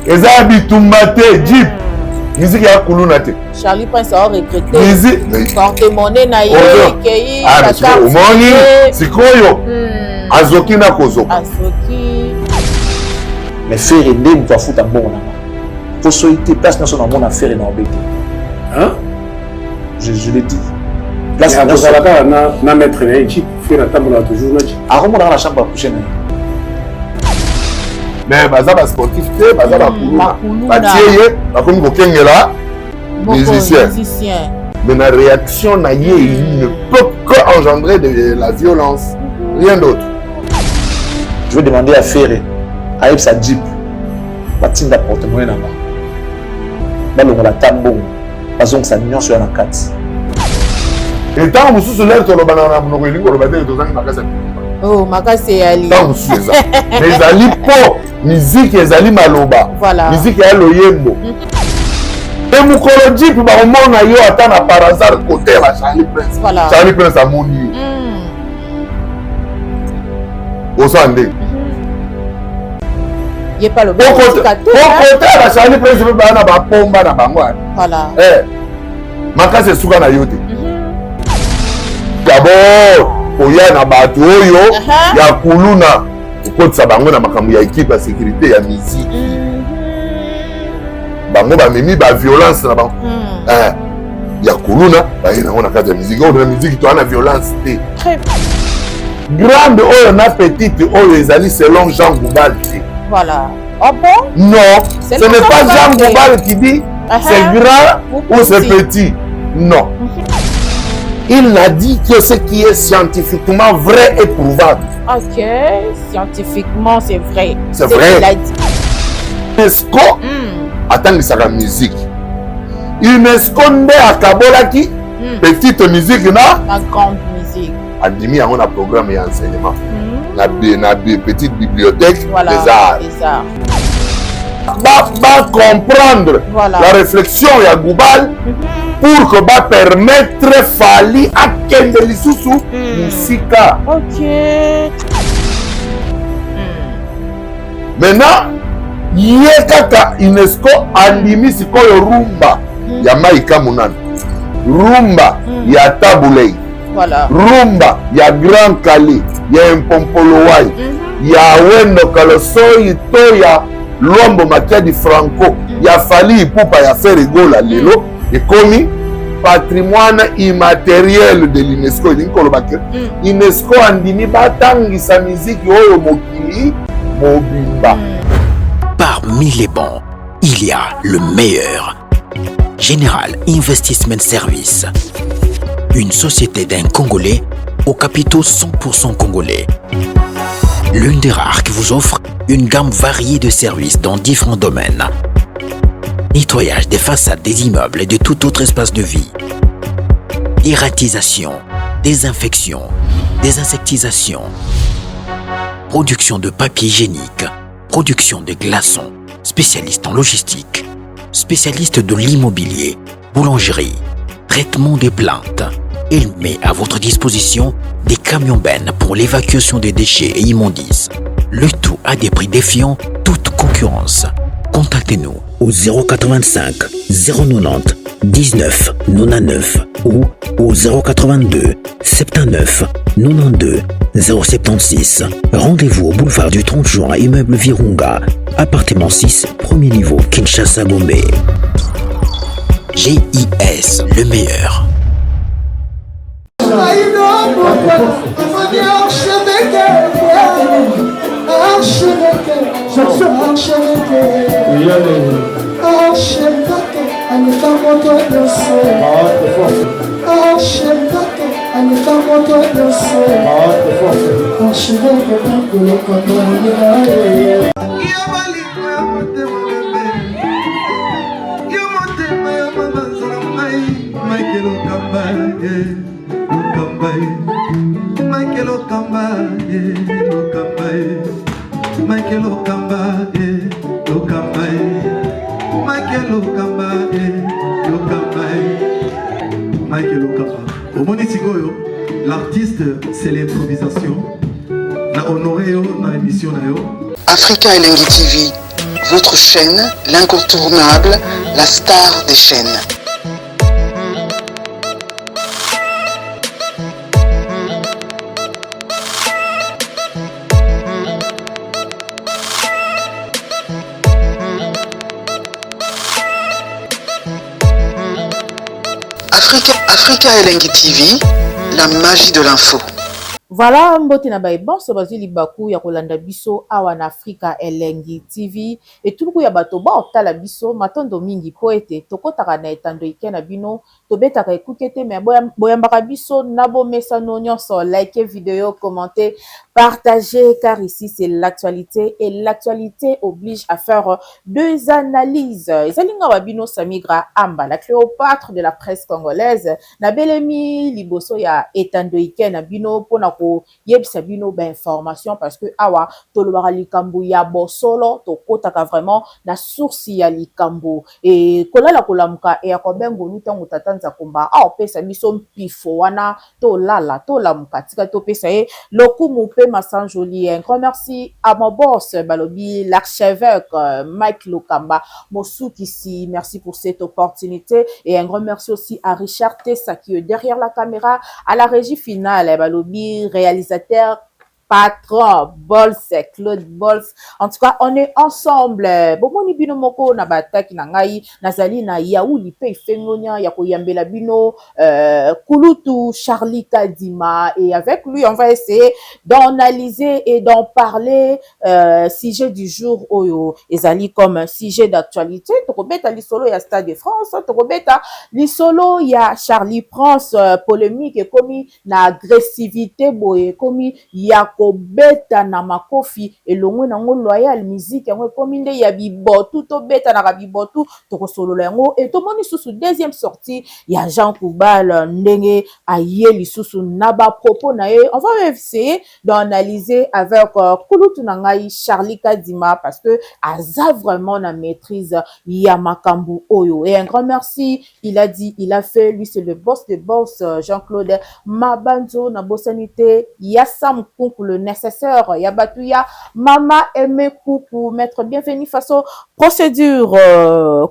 eza bitumba te Jeep musique ya kuluna te Charlie Prince a regretté musique porte-monnaie na ye kei omoni sikoyo azoki na kozoka azoki mais faire aider moto afuta mbongo nanga po soki te place nyonso na mona faire na obete je l'ai dit place ozalaka na maître na ye Jeep faire atambola toujours na Jeep akomonaka na chambre ya couche na ye mais baza basportif te baza bakuluna batie ye bakomi kokengela musicien mais la réaction na ye il ne peut que engendrer de la violence rien d'autre. Je vais demander à Ferré à sa Jeep batinda porte-monnaie nanga balongola tambongo bazongisa nyonso ya na kati etango mosusu lere toloba na monoko elingi oloba te tozangi makasi ya oh makasi eyali ntango mosusu eza mais ezali mpo miziki ezali maloba miziki ya loyembo e mokolo Jeep bakomona yo ata na par hasard kote ya Charlie Prince amoni yo osa ndenge pokote ya Charlie Prince mpe baya na bapomba na bango wana makasi esuka na yo te d'abord koya na bato oyo ya kuluna okotisa bango na makambo ya ekipe ya sécurité ya miziki bango bamemi baviolence na bango ya kuluna baye nango na kati ya miziki oyo na miziki toa na violence te grande oyo na petite oyo ezali selon Jean Goubal te voilà ah bon non ce n'est pas Jean Goubal qui dit c'est grand ou c'est petit non il n'a dit que ce qui est scientifiquement vrai et prouvable. Ok, scientifiquement c'est vrai. C'est vrai. Il a dit. UNESCO attend la musique. UNESCO nde akabolaki petite musique na la grande musique. Andimi yango na programme et enseignement. Na petite bibliothèque des arts. Va comprendre la réflexion ya Goubal pour que va permettre Fali à kende lisusu musika. Ok. Maintenant, ye kaka UNESCO andimi sikoyo rumba ya Maïka Munana, rumba ya Tabulei, rumba ya Grand Kali, ya Mpompolowai, ya Wendo Kalosoi to ya Lombo Makadi Franco, ya Fali Ipupa ya Ferigola lelo ekomi patrimoine immatériel de l'UNESCO. UNESCO andimi batangisa miziki oyo mokili mobimba. Parmi les bons, il y a le meilleur. Général Investment Service. Une société d'un Congolais aux capitaux 100% congolais. L'une des rares qui vous offre une gamme variée de services dans différents domaines. Nettoyage des façades des immeubles et de tout autre espace de vie. Dératisation, désinfection, désinsectisation. Production de papier hygiénique. Production de glaçons. Spécialiste en logistique. Spécialiste de l'immobilier. Boulangerie. Traitement des plaintes. Il met à votre disposition des camions-bennes pour l'évacuation des déchets et immondices. Le tout à des prix défiant toute concurrence. Contactez-nous au 085 090 19 99 ou au 082 79 92 076. Rendez-vous au boulevard du 30 juin, immeuble Virunga, appartement 6, premier niveau, Kinshasa, Gombe. GIS, le meilleur. L'artiste, c'est l'improvisation. Na honoré yo na émission na yo. Africa Elengi TV, Votre chaîne, l'incontournable, la star des chaînes. Africa Elengi TV, la magie de l'info. Voilà, mbote na bae bon sobazi libaku ya kolanda biso awa na Africa Elengi TV et tout ya bato ba otala biso matondo mingi po ete tokotaka na etando ike na bino tobetaka ekukete me boyambaka biso na bo mesano nyonso like vidéo commenter partager car ici c'est l'actualité et l'actualité oblige à faire deux analyses. Ezalinga wabino Samigra Amba la Cléopâtre de la presse congolaise na belemi liboso ya etando ike na bino pona yebisa bino ba information parce que awa tolobaka likambo ya bosolo tokotaka vraiment na source ya likambo et kolala kolamuka e akobengo nutango tatanza komba pesa biso mpifo wana tolala tolamuka tika topesa ye lokumu pe masanjoli. Un grand merci à mon boss balobi l'archevêque Mike Lokamba Mosukisi, merci pour cette opportunité et un grand merci aussi à Richard Tessa qui est derrière la caméra, à la régie finale balobi réalisateur patron Bols, Claude Bols. En tout cas, on est ensemble. Bomoni bino moko na bataki na ngai nazali na yaouli pe ifengonya ya koyambela bino Kulutu Charlie Kadima et avec lui on va essayer d'analyser et d'en parler sujet du jour oyo ezali comme un sujet d'actualité. Tokobeta lisolo ya Stade de France, tokobeta lisolo ya Charlie Prince polémique et komi na agressivité boye komi ya kobeta na makofi elongwe nango loyal musique yango komi nde ya bibotu to beta na bibotu tokosolola yango et tomoni susu deuxième sortie ya Jean Koubal ndenge ayeli susu na ba propos na ye. On va essayer d'analyser avec Kulutu nangai Charlie Kadima parce que aza vraiment na maîtrise ya makambu oyo et un grand merci. Il a dit, il a fait, lui c'est le boss de boss Jean-Claude Mabanzo na bosanité ya Sam Kunku le nécessaire ya batuya mama aimé coucou maître bienvenue façon procédure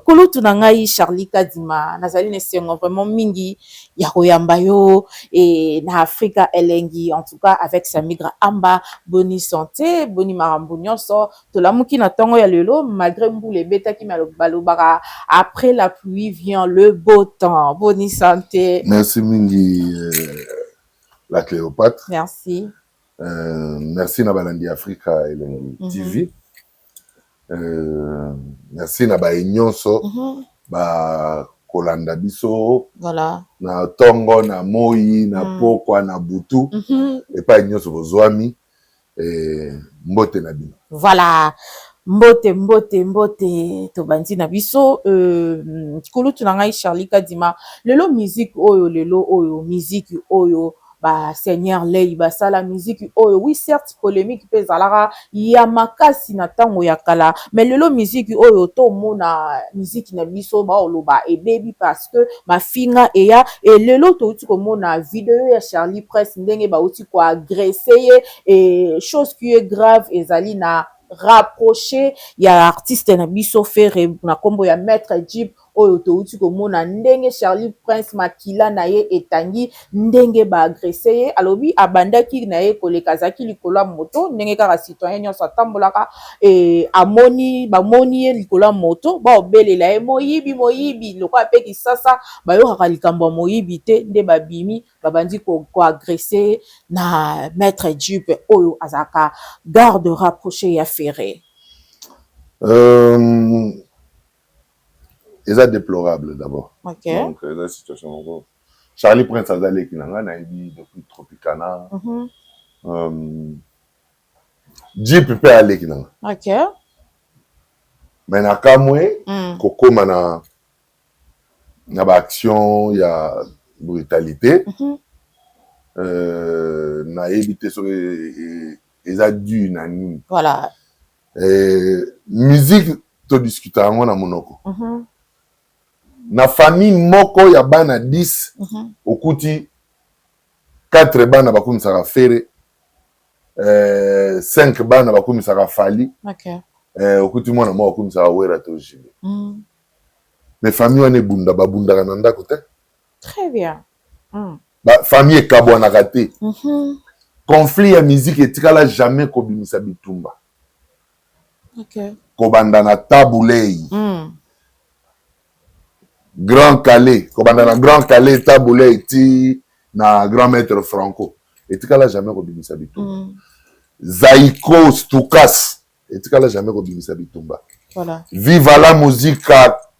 Kulutu nangai Charlie Kadima nazali nesengo vraiment mingi ya koyamba yo et na Africa Elengi en tout cas avec Samigra Amba boni santé boni marambo nyonso tolamuki na tongo ya lelo malgré mbule betaki balobaka après la pluie vient le beau temps. Boni santé. Merci mingi la Cléopâtre. Merci. Merci na balandi Africa Elengi TV. Merci na ba nyonso ba kolanda biso. Voilà. Na tongo na moi na pokwa na butu et pas nyonso bozwami mbote na bino. Voilà. Mbote to bandi na biso Kulutu nangai Charlie Kadima lelo musique oyo musique oyo ba Seigneur Lei ba sala musique oyo oui certes polémique pe zalara ya makasi na tango ya kala mais lelo musique oyo to mona musique na biso ba oloba e baby parce que ma finga eya et lelo to uti ko mona vidéo ya Charlie Press ndenge ba uti ko agresser et chose qui est grave ezali na rapproché ya artiste na biso fere na kombo ya maître Jeep oyo to uti ko mona ndenge Charlie Prince makila na ye etangi ndenge ba agressé ye alobi abandaki na ye kolekazaki likolo moto ndenge kaka citoyen nyonso atambolaka e amoni ye likolo moto ba obelela ye moyibi loko apeki sasa ba yo kaka likambo moyibi te nde babimi babandi ko agressé na maître Jeep oyo azaka garde rapproché ya ferré. C'est déplorable d'abord. Okay. Donc, la situation. Charlie Prince a d'aller qui n'a pas depuis Tropicana. Jeep peut aller qui n'a pas. Ok. Mais na kamwe, koko mana na ba action ya brutalité. Na éviter sur les dû na ni. Voilà. Musique to discuter ngo na monoko. Na famille moko ya bana 10 okuti 4 bana bakumisaka fere 5 bana bakumisaka fali. Okay. okuti mwana mwa okumisa wera to jibe mais famille wana ebunda babundaka na ndako te. Très bien. Famille ekabwanaka te. Conflit ya musique etikala jamais kobimisa bitumba. Kobanda na Tabulei. Grand Calais, kobanda na Grand Calais Tabulei ti na Grand Maître Franco. Etikala jamais kobimisa bitumba. Zaiko Stukas etikala jamais kobimisa bitumba. Voilà. Viva la musique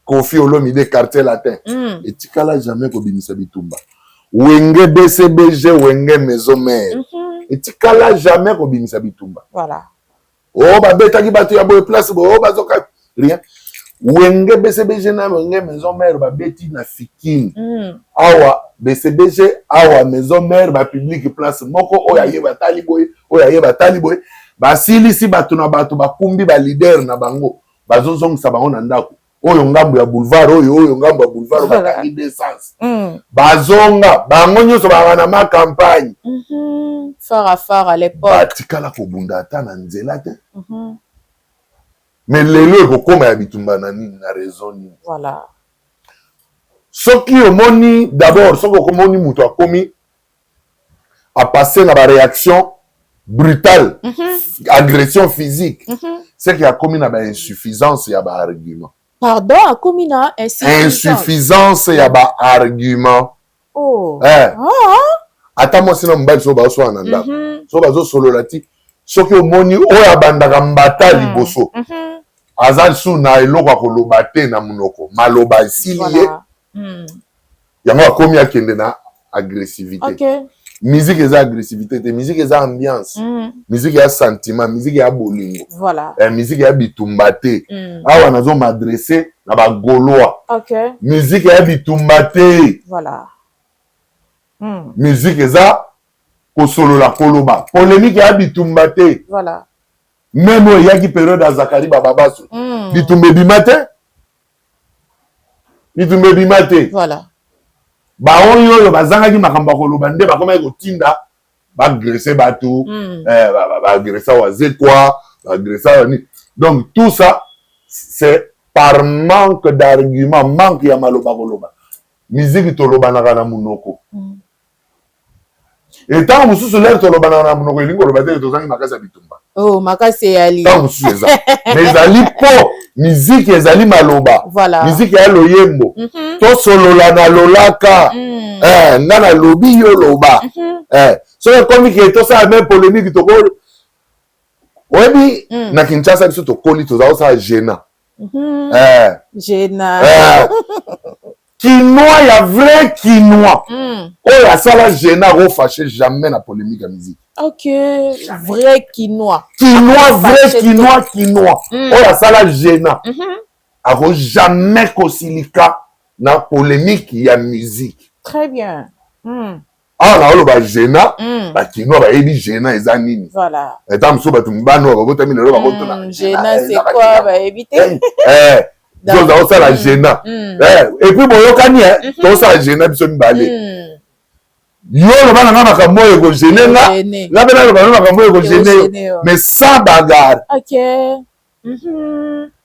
Kofi Olomide Quartier Latin. Etikala jamais kobimisa bitumba. Wenge BCBG Wenge Maison Mère. Etikala jamais kobimisa bitumba. Voilà. Oh ba betaki bato ya boye place bo oh bazoka rien. Wenge BCBG na Wenge Maison Mère ba beti na Fikini. Awa BCBG awa Maison Mère ba public place moko oya yeba tali boye oya yeba tali boye ba silisi bato na bato ba kumbi ba leader na bango bazozongisa bango na ndako. Oyo ngambo ya boulevard oyo ngambo ya boulevard bakaki d'essence. Bazonga bango nyonso bana ma campagne. Phare à l'époque. Batikala kobunda ata na nzela te. Mais lelo ekokoma ya bitumba na nini na raison nini. Voilà. Soki omoni d'abord soki okomoni muto akomi a passer na ba réaction brutale, agression physique. C'est qu'il y a commis na ba insuffisance ya ba argument. Pardon, a commis na insuffisance ya ba argument. Oh. Ata mo sina mbali so ba so ananda. So ba zo solo lati. Soki omoni oya bandaka mbata liboso. Azal su na eloko akoloba te na munoko. Maloba esiliye. Yango akomi akende na agressivité. Okay. Musique eza agressivité te, musique eza ambiance. Musique ya sentiment, musique ya bolingo. Voilà. Musique ya bitumba te. Awa nazo m'adresser na ba Gaulois. Okay. Musique ya bitumba te. Voilà. Musique eza kosolola koloba. Polémique ya bitumba te. Voilà. Même il y a qui période à Zakari Bababasu. Bitumbe bimate. Bitumbe bimate. Voilà. Ba oyo bazanga ki makamba koloba nde bakoma kotinda ba agresser bato ba agresser wazekwa ba agresser ni. Donc tout ça c'est par manque d'arguments, manque ya maloba koloba. Musique toloba na munoko. Et tant mususu lève toloba na munoko elingo loba te tozangi makasa bitumba. Oh makasi ali. Tant mususu eza. Mais ali po musique ezali maloba. Voilà. Musique ya loyembo. To solola na lolaka. Nga na lobi yo loba. So comme que to ça même polémique to ko. Oyebi na Kinshasa biso to koli to za ça gênant. Gênant. Quinois ya vrai quinois. Oh ya ça la gênant au fâché jamais na polémique à musique. OK, vrai quinois. Quinois vrai quinois. Oh ya ça la gênant. Aro jamais kosilika na polémique ya musique. Très bien. Ah na olo ba gênant, ba quinois ba ebi gênant eza nini. Voilà. Etam so ba tumbano ba botami lelo ba botona. Gênant c'est quoi ba éviter? Donc ça ça la gênant. Et puis boyokani to ça gênant biso mibale. Yo lo bana ngama ka moyo ko gêner nga bena lo bana ka moyo ko gêner mais sans bagarre. OK.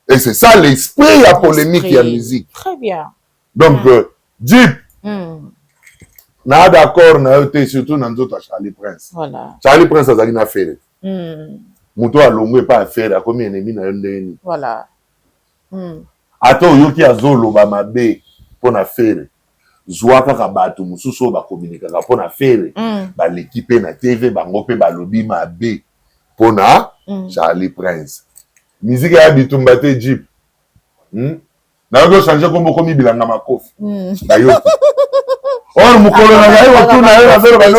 Et c'est ça l'esprit ya polémique ya musique. Très bien. Donc Jeep na d'accord na yote surtout na nzoto ya Charlie Prince. Voilà. Charlie Prince azali na affaire. Muto alongwe pas affaire akomi ennemi na yo ndeni. Voilà. Ato yoki azolo ba mabe pona affaire. Zwa kaka bato mususu ba communiquer ka pona affaire. Ba l'équipe na TV bango pe ba lobi mabe pona Charlie Prince. Musique ya bitumba te Jeep. Na yo changer kombo komi bilanga makofi. Na yo. Or mukolo na yo watu na yo affaire bano.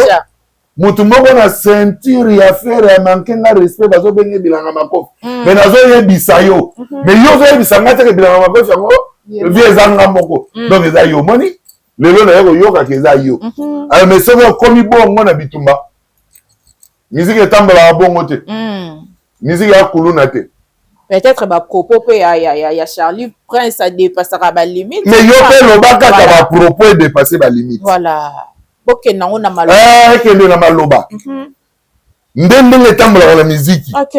Mutu moko na ceinture ya affaire ya mankenga respect bazo benge bilanga makofi. Mais nazo yebisa yo. Mais yo zo yebisa ngate ke bilanga makofi yango. Vie zanga moko. Donc eza yo moni. Lelo na yo yoka ke eza yo. Mais soki komi bongo na bitumba. Musique etambola bongo te. Musique ya kuluna te. Peut-être ba propos pe ya Charlie Prince a dépassé ba limite. Mais yo pe lobaka ka ba propos dépasser ba limite. Voilà. OK na on a maloba. Kende na maloba. Ndenge tambola na musique. OK.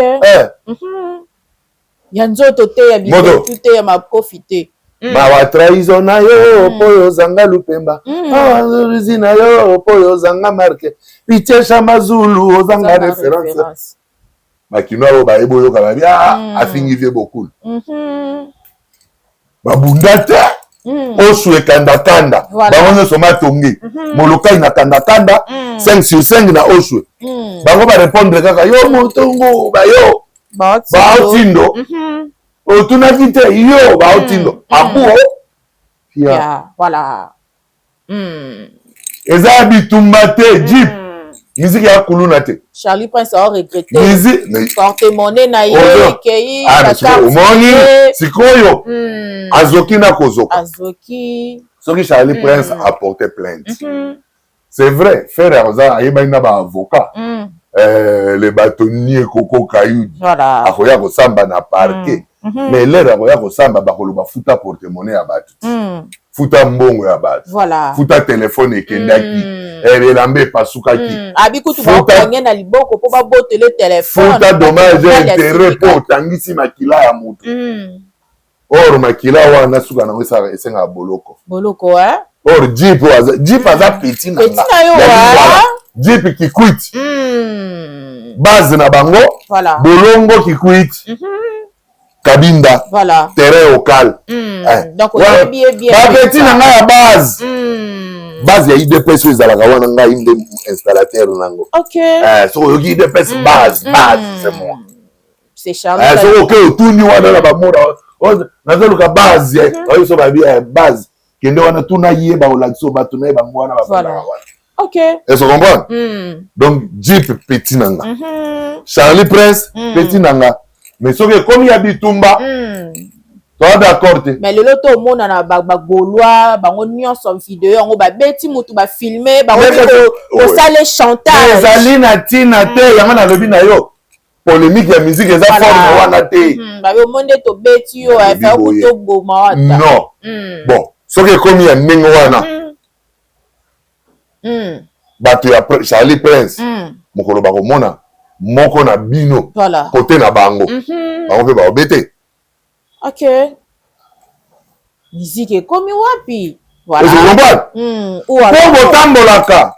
Yanzoto te ya bibetu te ya maprofite. Mawa trahison na yo po yo zanga lupemba. Mawa zina yo po yo zanga marke. Pichesha mazulu o zanga reference. Makino abo ba ebo yo kaba bia afingi vie beaucoup. Babunda te. Oswe kanda kanda. Bango soma tongi. Molokai na kanda kanda 5 sur 5 na oswe. Bango ba répondre kaka yo motongo ba yo. Ba otindo. Otuna kite yo ba otindo. Abuo. Yeah, voilà. Eza bitumba te jeep. Musique ya kuluna te. Charlie Prince a regretté. Musique porte-monnaie na ye kei. Omoni sikoyo. Azoki na kozoka. Azoki. Soki Charlie Prince a porté plainte. C'est vrai, frère Rosa ayeba ina ba avocat. Les bâtonniers Coco Caillou. Voilà. Akoya ko samba na parquet. Mais l'air akoya ko samba ba koloba futa porte-monnaie ya batu. Futa mbongo ya batu. Voilà. Futa téléphone ekendaki. Elambe pasukaki. Abikutu ba kanye na liboko po ba botele téléphone. Futa dommage intérêt po tangisi makila ya mutu. Or makila wana suka na wesa esenga boloko. Boloko Or Jeep aza petit na. Petit na yo Jeep qui quitte. Base na bango. Voilà. Bolongo qui quitte. Kabinda. Voilà. Terrain au cal. Donc bien. Ba petit na ya base. Base ya IDPS ezalaka wana nga inde installateur nango. OK. So yoki IDPS base, c'est moi. C'est Charles. So OK, tuni wana na ba mora. Nazaluka base. Oyo so ba bien base. Kende wana tuna yeba olakso ba tuna yeba ngwana ba wana. OK. Est-ce qu'on comprend? Donc Jeep petit nanga. Charlie Prince petit nanga. Mais ce que comme il y a bitumba. Toi d'accord te? Mais le loto mona na ba Gaulois, bango nyonso vidéo ngo ba beti mutu ba filmer, ba ko sale chantage. Ezali na tina te yanga na lobi na yo. Polémique ya musique eza forme wana te. Ba yo monde to beti yo fa ko to boma wata. Non. Bon, ce que comme il y a ningo wana. Bato ya Charlie Prince. Mokolo ba ko mona moko na bino. Voilà. Côté na bango. Bango pe ba obete. OK. Musique comme wapi. Voilà. Vous comprenez? Pour botambolaka.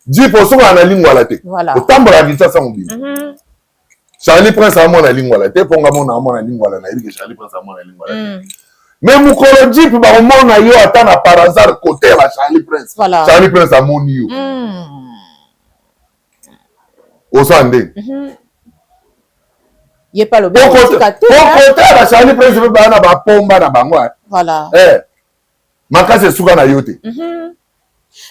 Jeep osoka na lingwa la te. Voilà. Botambola vitasa mobile. Charlie Prince a mona lingwa la te, ponga mona lingwa la na iri que Charlie Prince a mona lingwa la te. Mais mukolo Jeep ba mona yo ata na par hasard côté la Charlie Prince. Voilà. Charlie Prince a moni yo. Osande. Il pas le bon côté la Charlie Prince veut ba na ba pomba na bango. Voilà. Makase suka na yote.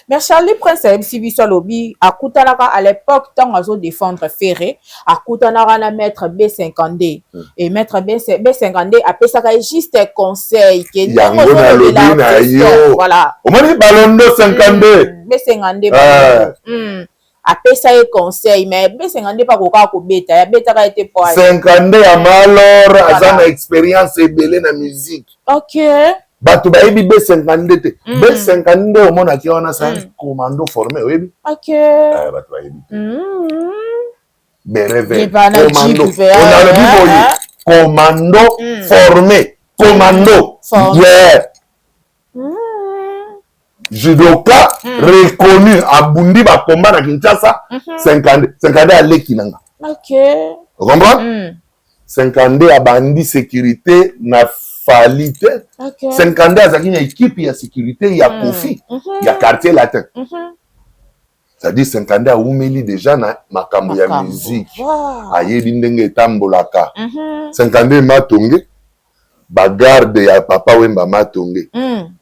Mais Charlie Prince a exhibition lobby à Koutanaka à l'époque tant à défendre Ferré à Koutanaka na maître B50D et maître B50D a fait ça juste conseil qui est voilà. Au moins ballon 52 B50D après ça est conseil mais B50D pas ko beta beta a été pour 52 à malheur azana expérience et belé na musique. OK. Bato ba ebi B52 te. B52 omona ki wana sa commando formé oyebi. OK. Bato ba ebi. Bereve. Commando. On a le biboyi. Commando formé. Commando. Yeah. Judoka reconnu à Bundi ba combat na Kinshasa 50 à Lekinanga. OK. Vous comprenez? 50 à bandi sécurité na falité. 50 à une équipe ya sécurité ya Kofi, ya quartier latin. C'est-à-dire 50 à Oumeli déjà na makambo ya musique. Ayebi ndenge tambolaka. 50 matonge bagarde ya papa Wemba matonge.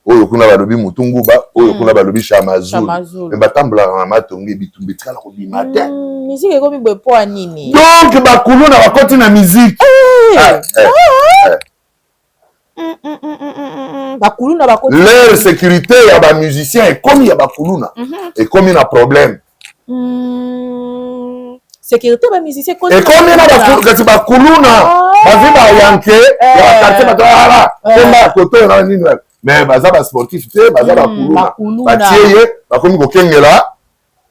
Oyo kuna balobi mutunguba, oyo kuna balobi chamazulu. Mais batambola na matonge bitumbi kala ko bi matin. Musique ekomi bepo nini? Donc bakulu na bakoti na musique. Leur sécurité ya ba musicien et comme ya bakuluna et comme il a problème. Sécurité ba musicien et comme il a bakuluna bazi ba yanke ya quartier batara komba koto na nini mais baza ba sportif te baza bakuluna batieye bakomi ko kengela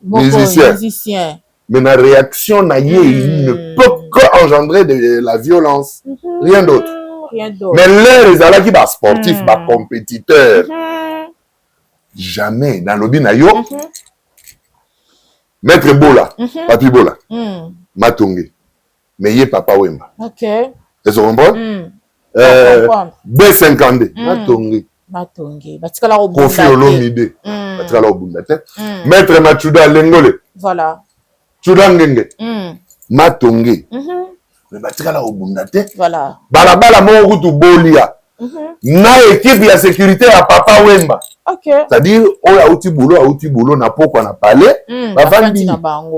musicien mais la réaction na ye il ne peut que engendrer de la violence. Rien d'autre. Rien d'autre. Mais l'air, les alaki, bah, sportifs, bah, compétiteurs. Jamais. Dans le binayo, Maître Bola, Papi Bola, Matongi. Mais y est Papa Wemba. Ok. Est-ce que vous comprenez? B50, Matongi. Matongi. Batikala au Kofi Olomide. Batikala au Bundate. Maître Machuda Lengole. Voilà. Chuda Ngenge. Matongi. Mais batikala au Bundate. Voilà. Balabala mo kutu bolia. Na équipe ya sécurité à Papa Wemba. Ok. C'est-à-dire, oya outi boulot, na poko na palais. Bafandi.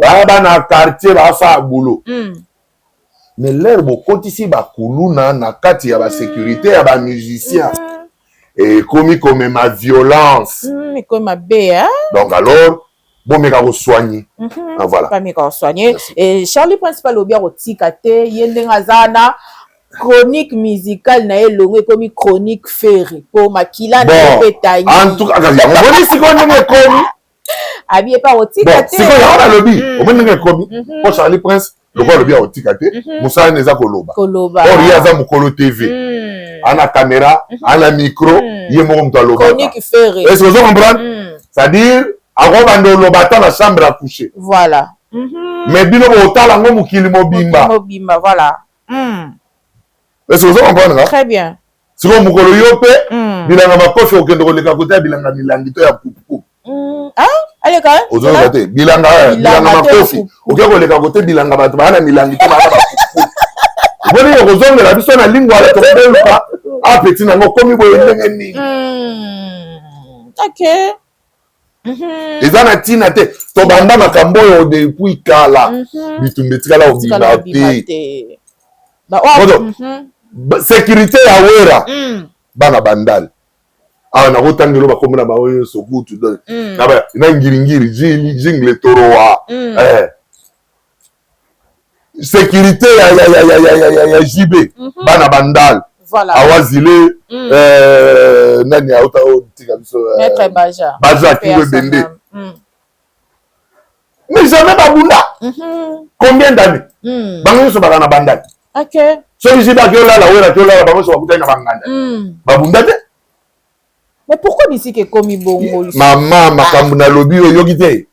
Baba na quartier, bafa boulot. Mais l'air beaucoup ici, ba kuluna na kati ya ba sécurité, ya ba musicien. Et comme ma violence. Comme ma bé, hein? Donc alors, bon, mais qu'on soigner. Voilà. Pas mais qu'on soigner. Et Charlie Principal Obia Otikate, Yendengazana, chronique musicale, na elongwe comme chronique ferré. Pour Makila na pétaille. En tout cas, on va dire si on est commis. Habillé pas Otikate. Si on a le lobby, on est commis. Pour Charlie Prince, le roi le bien Otikate, Moussa Neza Koloba. Koloba. Or, il y a un Mukolo TV. Ana caméra, ana micro, il y a mon chronique ferré. Est-ce que vous comprenez? C'est-à-dire, avant de l'obata la chambre à coucher. Voilà. Mais bino otala ngo mukili mobimba. Mobimba, voilà. Est-ce que vous comprenez? Très bien. Si vous mukolo yope, bilanga makofi okende koleka kota bilanga milangito ya pupu. Ah, allez quand même. Ozongate, bilanga makofi. Okende koleka kota bilanga batu bana milangito bana pupu. Boni yozonga la biso na lingua la tombelka. Ah petit nango komi boye ndenge ni. OK. Eza na tina te to banda makambo yo depuis kala. Bitumbe tikala obimate. Ba sécurité ya wera. Bana bandal. Ah na kotangelo bakomona ba oyo sokutu. Na ba na ngiringiri jingle toroa. Sécurité ya JB. Bana bandal. Voilà. Awazile nani auta tika biso Maître Baja. Baja qui veut bender. Mais jamais babunda. Combien d'années? Bango so bagana bandal. OK. So ici ba kiola la wera kiola bango so bakuta na banganda. Babunda te? Mais pourquoi d'ici que komi bongo? Maman makambu na lobi oyo kite.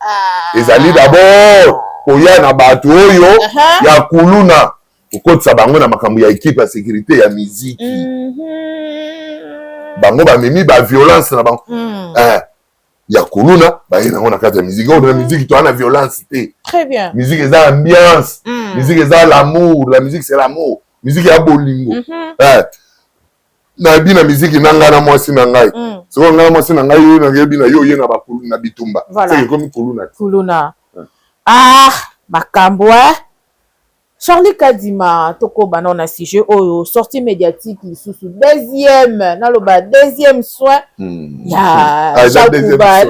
Ezali d'abord koya na batu oyo ya kuluna. Okotsa bango na makambu ya équipe ya sécurité ya musique. Bango ba memi ba violence na bango. Ya kuluna ba yena ngona kata ya musique. On na musique to ana violence te. Très bien. Musique eza ambiance. Musique eza l'amour. La musique c'est l'amour. Musique ya bolingo. Na bi na musique nanga na mwasi na ngai. So nga mwasi na ngai yo na yebi na yo na ba kuluna na bitumba. C'est comme kuluna. Kuluna. Ah, makambo Charlie Kadima, toko bana na sujet oyo sortie médiatique lisusu deuxième naloba deuxième soin ya Charles Koubal.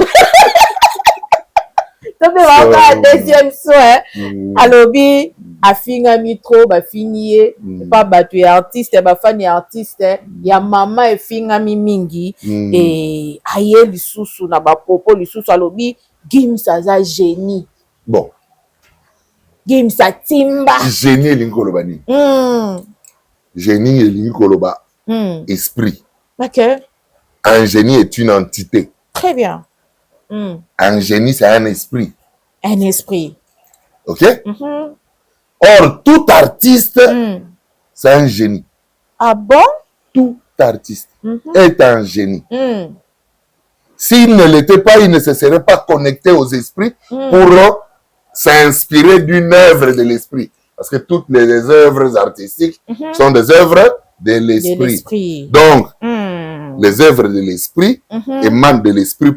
Tobe waka deuxième soin alobi afinga mitro ba finier pas batu artiste ba fan artiste ya mama efinga mingi et aye lisusu na ba propos lisusu alobi Gims aza génie. Bon. Gims a timba. Génie elingi koloba nini? Génie elingi koloba esprit. OK. Un génie est une entité. Très bien. Un génie c'est un esprit. Un esprit. OK? Or tout artiste c'est un génie. Ah bon? Tout artiste est un génie. S'il ne l'était pas, il ne se serait pas connecté aux esprits pour s'inspirer d'une œuvre de l'esprit. Parce que toutes les œuvres artistiques sont des œuvres de l'esprit. Donc, les œuvres de l'esprit émanent de l'esprit,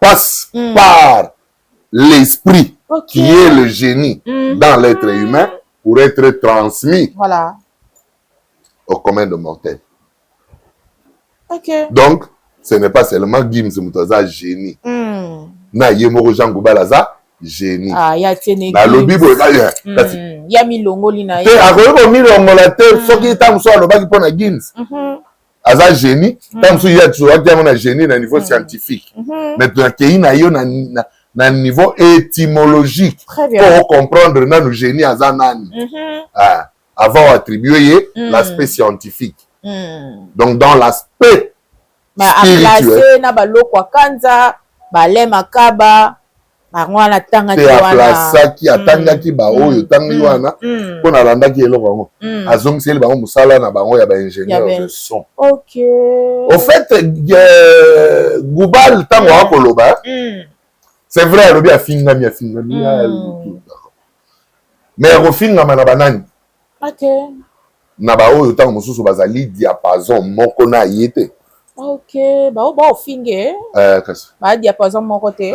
passent par l'esprit qui est le génie dans l'être humain pour être transmis au commun de mortels. Donc, ce n'est pas seulement Gims Moutoza génie. Na yemoro Jean Goubalaza génie. Ah, ya tiene. Na lobi boy ka ya. Ya milongoli na ye. Te akoyeko milongola te soki tangu so alobaki pona Gims. Aza génie, tangu so ya tso akya mona génie na niveau scientifique. Mais to kei na yo na na niveau étymologique pour comprendre nanu génie aza nani avant attribuer l'aspect scientifique. Donc dans l'aspect spirituel na baloko akanza bale makaba bangwana tanga ti wana ki atangaki ba oyo tangi wana pona alandaki eloko yango azongiseli bango musala na bango ya ba ingénieur de son. OK. Au fait Goubal tango akoloba c'est vrai alobi afingami mais refingama na banani. OK. Na ba oyo tango mosusu bazali diapason moko na yete. OK, ba ofinge ba diapason moko te.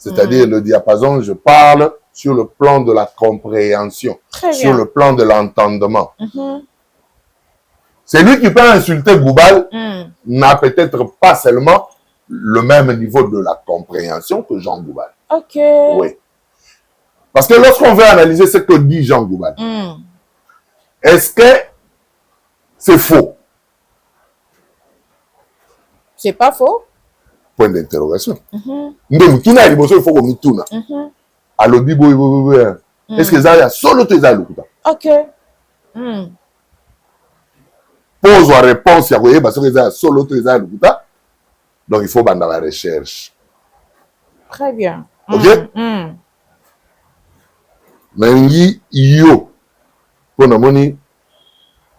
C'est-à-dire le diapason, je parle sur le plan de la compréhension, sur le plan de l'entendement. C'est lui qui peut insulter Goubal n'a peut-être pas seulement le même niveau de la compréhension que Jean Goubal. OK. Oui. Parce que lorsqu'on veut analyser ce que dit Jean Goubal, est-ce que c'est faux? C'est pas faux. Point d'interrogation. Donc, qui n'a pas il faut qu'on tourne. Alors, est-ce que ça y a solo tes alous? OK. Pose la réponse, il y a parce que ça solo tes alous. Donc, il faut bande la recherche. Très bien. OK? Nangi yo. Pour nous moni.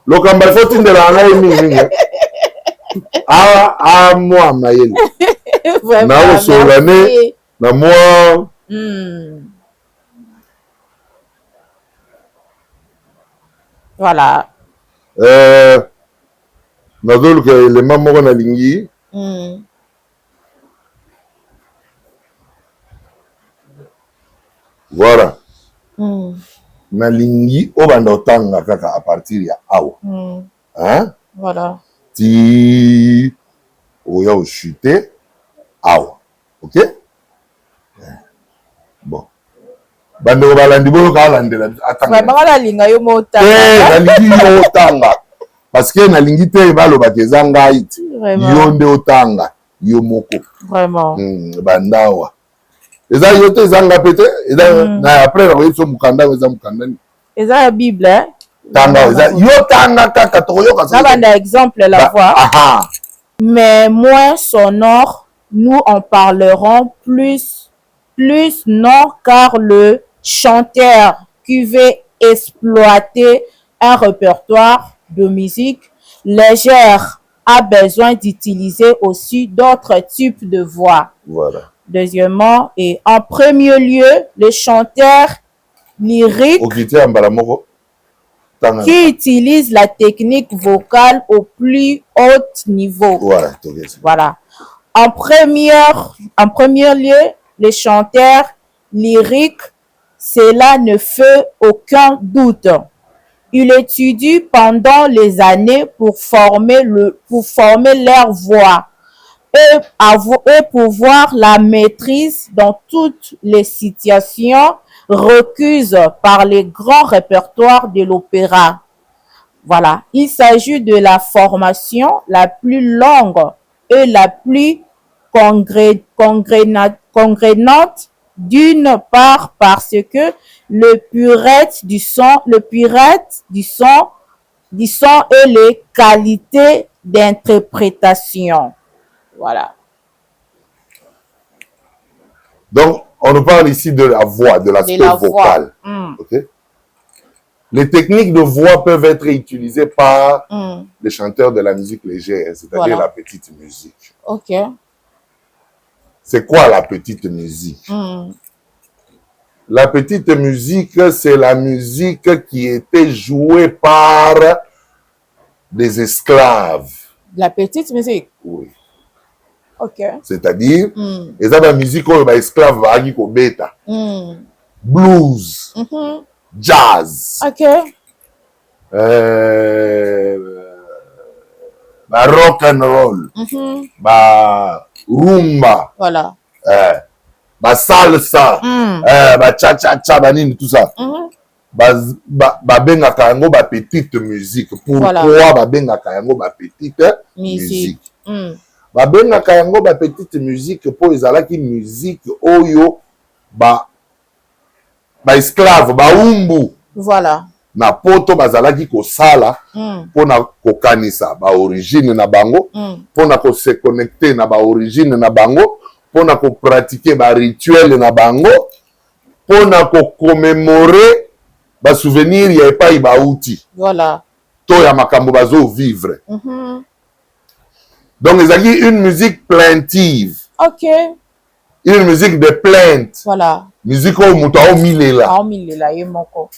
Le combat faut de la ngai moi maïl. Na so l'année na moi voilà nazolu que les mamans na lingi voilà na lingi obanda otanga kaka à partir ya awa hein voilà ti oya o chuter awa. OK? Bon. Bando balandi bolo ka landela atanga. Ba bala linga yo motanga. Nalingi yo otanga. Parce que nalingi te baloba keza ngai ti. Yo nde otanga yo moko. Vraiment. Bandawa. Eza yo te zanga pete eza na après na yeso mukanda eza mukanda ni. Eza la Bible hein. Tanga eza yo tanga kaka to yo ka. Ça va un exemple la voix. Mais moins sonore, nous en parlerons plus non, car le chanteur qui veut exploiter un répertoire de musique légère a besoin d'utiliser aussi d'autres types de voix. Voilà. Deuxièmement, et en premier lieu, le chanteur lyrique qui utilise la technique vocale au plus haut niveau. Voilà. Voilà. En premier lieu, les chanteurs lyriques, cela ne fait aucun doute. Ils étudient pendant les années pour former leur voix et pouvoir la maîtrise dans toutes les situations requises par les grands répertoires de l'opéra. Voilà. Il s'agit de la formation la plus longue et la plus congrénante d'une part parce que le purette du son et les qualités d'interprétation. Voilà. Donc, on nous parle ici de la voix, de l'aspect vocal. Okay? Les techniques de voix peuvent être utilisées par les chanteurs de la musique légère, c'est-à-dire la petite musique. OK. C'est quoi la petite musique? La petite musique, c'est la musique qui était jouée par des esclaves. La petite musique? Oui. OK. C'est-à-dire, ils ont la musique où les esclaves vont bêta. Blues. Jazz. OK. Rock and roll. Rumba. Voilà. Salsa. Cha-cha-cha, tout ça. Bengaka yango ba petite musique. Pourquoi bengaka yango ba petite musique? Bengaka yango ba petite musique pour ezalaki musique oyo esclave baumbu voilà na poto bazalaki kosala mpona kokanisa baorigine na bango mpona kose connecte na baorigine na bango mpona kopratike barituele na bango mpona kokomemore basouvenir ya epai bauti voilà to ya makambo bazovivre donc ezalaki une musique plaintive ok une musique de plainte voilà musique oyo moto aomilela ye moko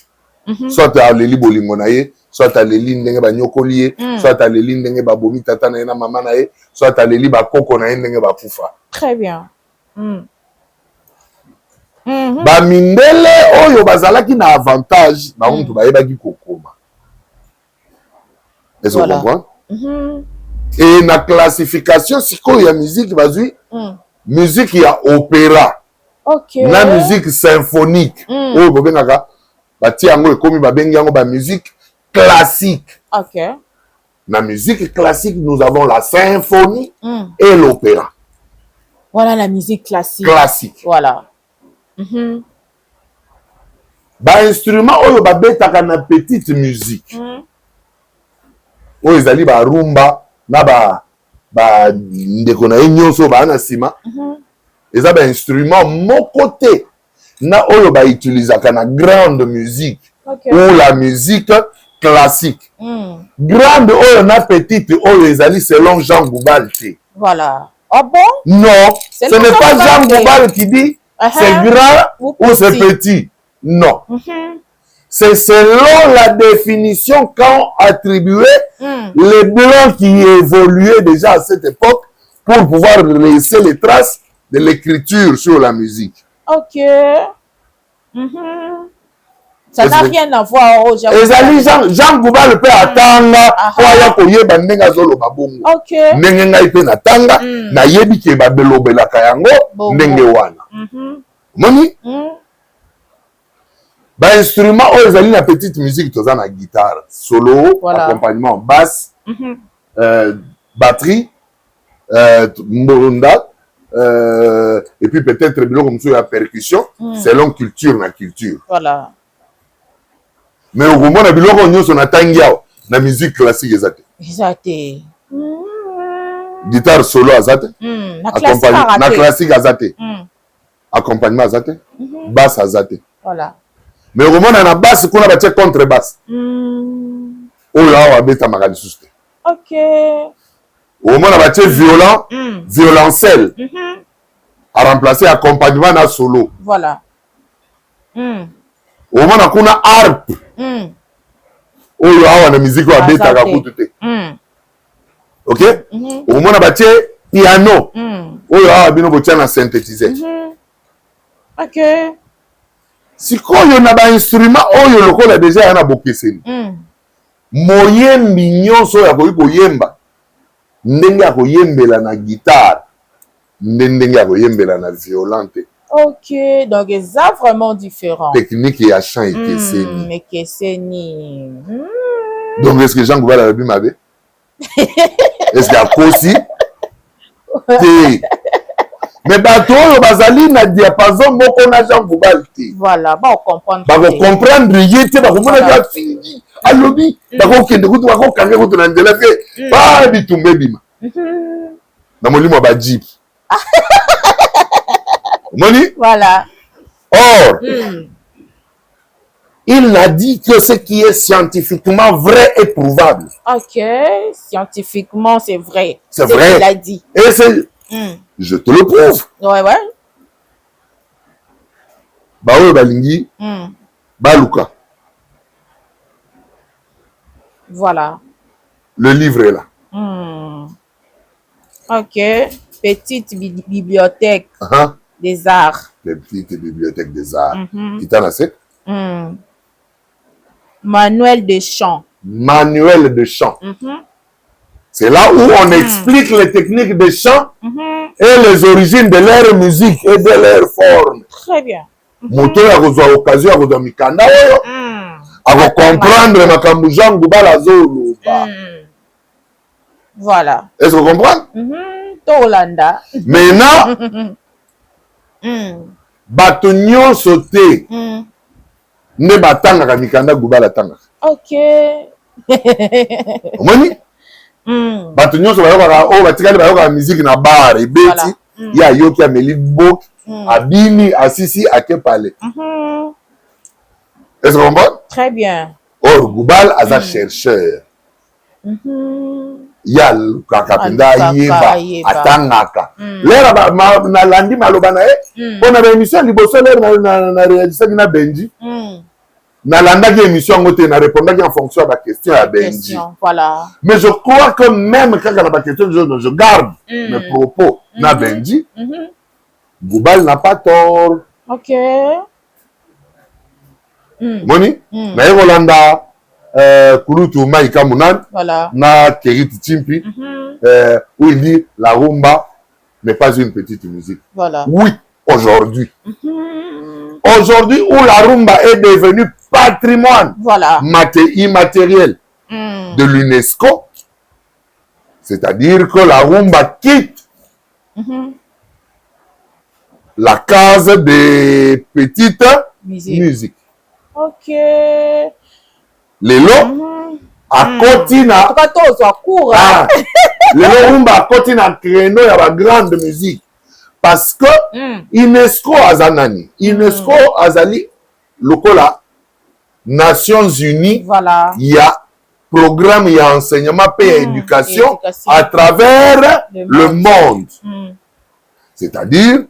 soit aleli bolingo na ye soit aleli ndenge banyokoli ye soit aleli ndenge babomi tata na ye na mama na ye soit aleli bakoko na ye ndenge bakufa très bien bamindele oyo bazalaki na avantage bango moto bayebaki kokoma est-ce que comprendre et na classification sikoyo ya musique bazwi musique ya opéra na musique symphonique oyo bobengaka batie yango ekomi babengi yango bamusique classique na musique classique nous avons la symphonie et l'opéra voilà la musique classique voilà bainstrument oyo babetaka na petite musique oyo ezali barumba na bandeko na ye nyonso baa na nsima eza bainstrument moko te na oyo bautilisaka na grande musique ou la musique classique grande oyo na petite oyo ezali selon Jean Goubal te voilà ah bon non ce n'est pas Jean Goubal qui dit c'est grand ou c'est petit non c'est selon la définition qu'ont attribué les blancs qui évoluaient déjà à cette époque pour pouvoir laisser les traces de l'écriture sur la musique. Ok. Ça n'a rien à voir au Japon. Jean Goubal peut attendre pour aller koyeba ndenge azoloba bongo. Ok. Ndenge ngai pe natanga na yebi ke babelobelaka yango ndenge wana. Moni? Ba instrument oyo ezali na petite musique toza na guitare solo, accompagnement basse, batterie, mbonda, et puis peut-être biloko mosusu ya percussion selon culture na culture. Voilà. Mais okomona biloko nyonso natangi awa na musique classique eza te. Eza te. Guitare solo aza te. Na classique aza te. Accompagnement aza te. Basse aza te. Voilà. Mais okomona na basse kuna batie contre basse. Oyo awa abetamaka lisusu te. Ok. Okomona batie violon, violoncelle. A remplacer accompagnement na solo. Voilà. Okomona kuna harpe. Oyo awa na musique oyo abetaka kutu te. Ok? Okomona batie piano. Oyo awa bino botia na synthétiseur. Ok. Sikoyo na bainstrument oyo lokola deja ya na bokeseni. Moyembi nyonso oyo akoki koyemba ndenge akoyembela na guitare ndenge akoyembela na violon te. Ok, donc eza vraiment différent. Technique ya chant ekeseni. Ekeseni. Donc est-ce que Jean Goubal alobi mabe? Est-ce que akosi te? Mais bato oyo bazali na diapason moko na Jean Goubal te. Voilà, ba comprendre. Ba comprendre ye te, ba komona ya fingi. Alobi, bakokende kutu bakokanga kutu na nzela te. Ba bitumbe bima. Na molimo ba jeep. Moni? Voilà. Or, il n'a dit que ce qui est scientifiquement vrai et prouvable. Ok, scientifiquement c'est vrai. C'est vrai. Il a dit. Et c'est... Je te le prouve. Ouais. Baoyo balingi, baluka. Voilà. Le livre est là. Ok. Petite bibliothèque des arts. Petite bibliothèque des arts. Kitana sec. Manuel de chant. Manuel de chant. C'est là où on explique les techniques de chant et les origines de leur musique et de leur forme. Très bien. Moto ya kozwa occasion ya kozwa mikanda oyo comprendre makambo Jean Goubal azoloba. Voilà. Est-ce que vous comprenez? Tolanda. Maintenant, bato nyonso te nde batangaka mikanda Goubal atangaka. Ok. Omoni? Bato nyonso bayokaka oyo batikali bayokaka musique na bar ebeti ya yoki ameli boki abini asisi akepale. Est-ce que vous comprenez? Très bien. Or Goubal aza chercheur. Ya kapenda yeba atangaka. Lera na landi maloba na on a émission liboso lera na réalisation na Benji. Na landaki émission ngote na répondaki en fonction à la question à Benji. Voilà. Mais je crois que même quand on a la question je garde mes propos na Benji. Goubal n'a pas tort. OK. Moni na Yolanda Kulutu Maïka Mounan na Keriti Timpi où il dit la rumba n'est pas une petite musique. Voilà. Oui, aujourd'hui. Aujourd'hui où la rumba est devenue patrimoine immatériel de l'UNESCO, c'est-à-dire que la rumba quitte la case des petites musiques. Ok. Lelo à Kotina. Lelo rumba à Kotina créneau ya la grande musique parce que UNESCO azanani. UNESCO azali lokola Nations Unies. Voilà. Il y a programme, il y a enseignement et éducation à travers le monde. C'est-à-dire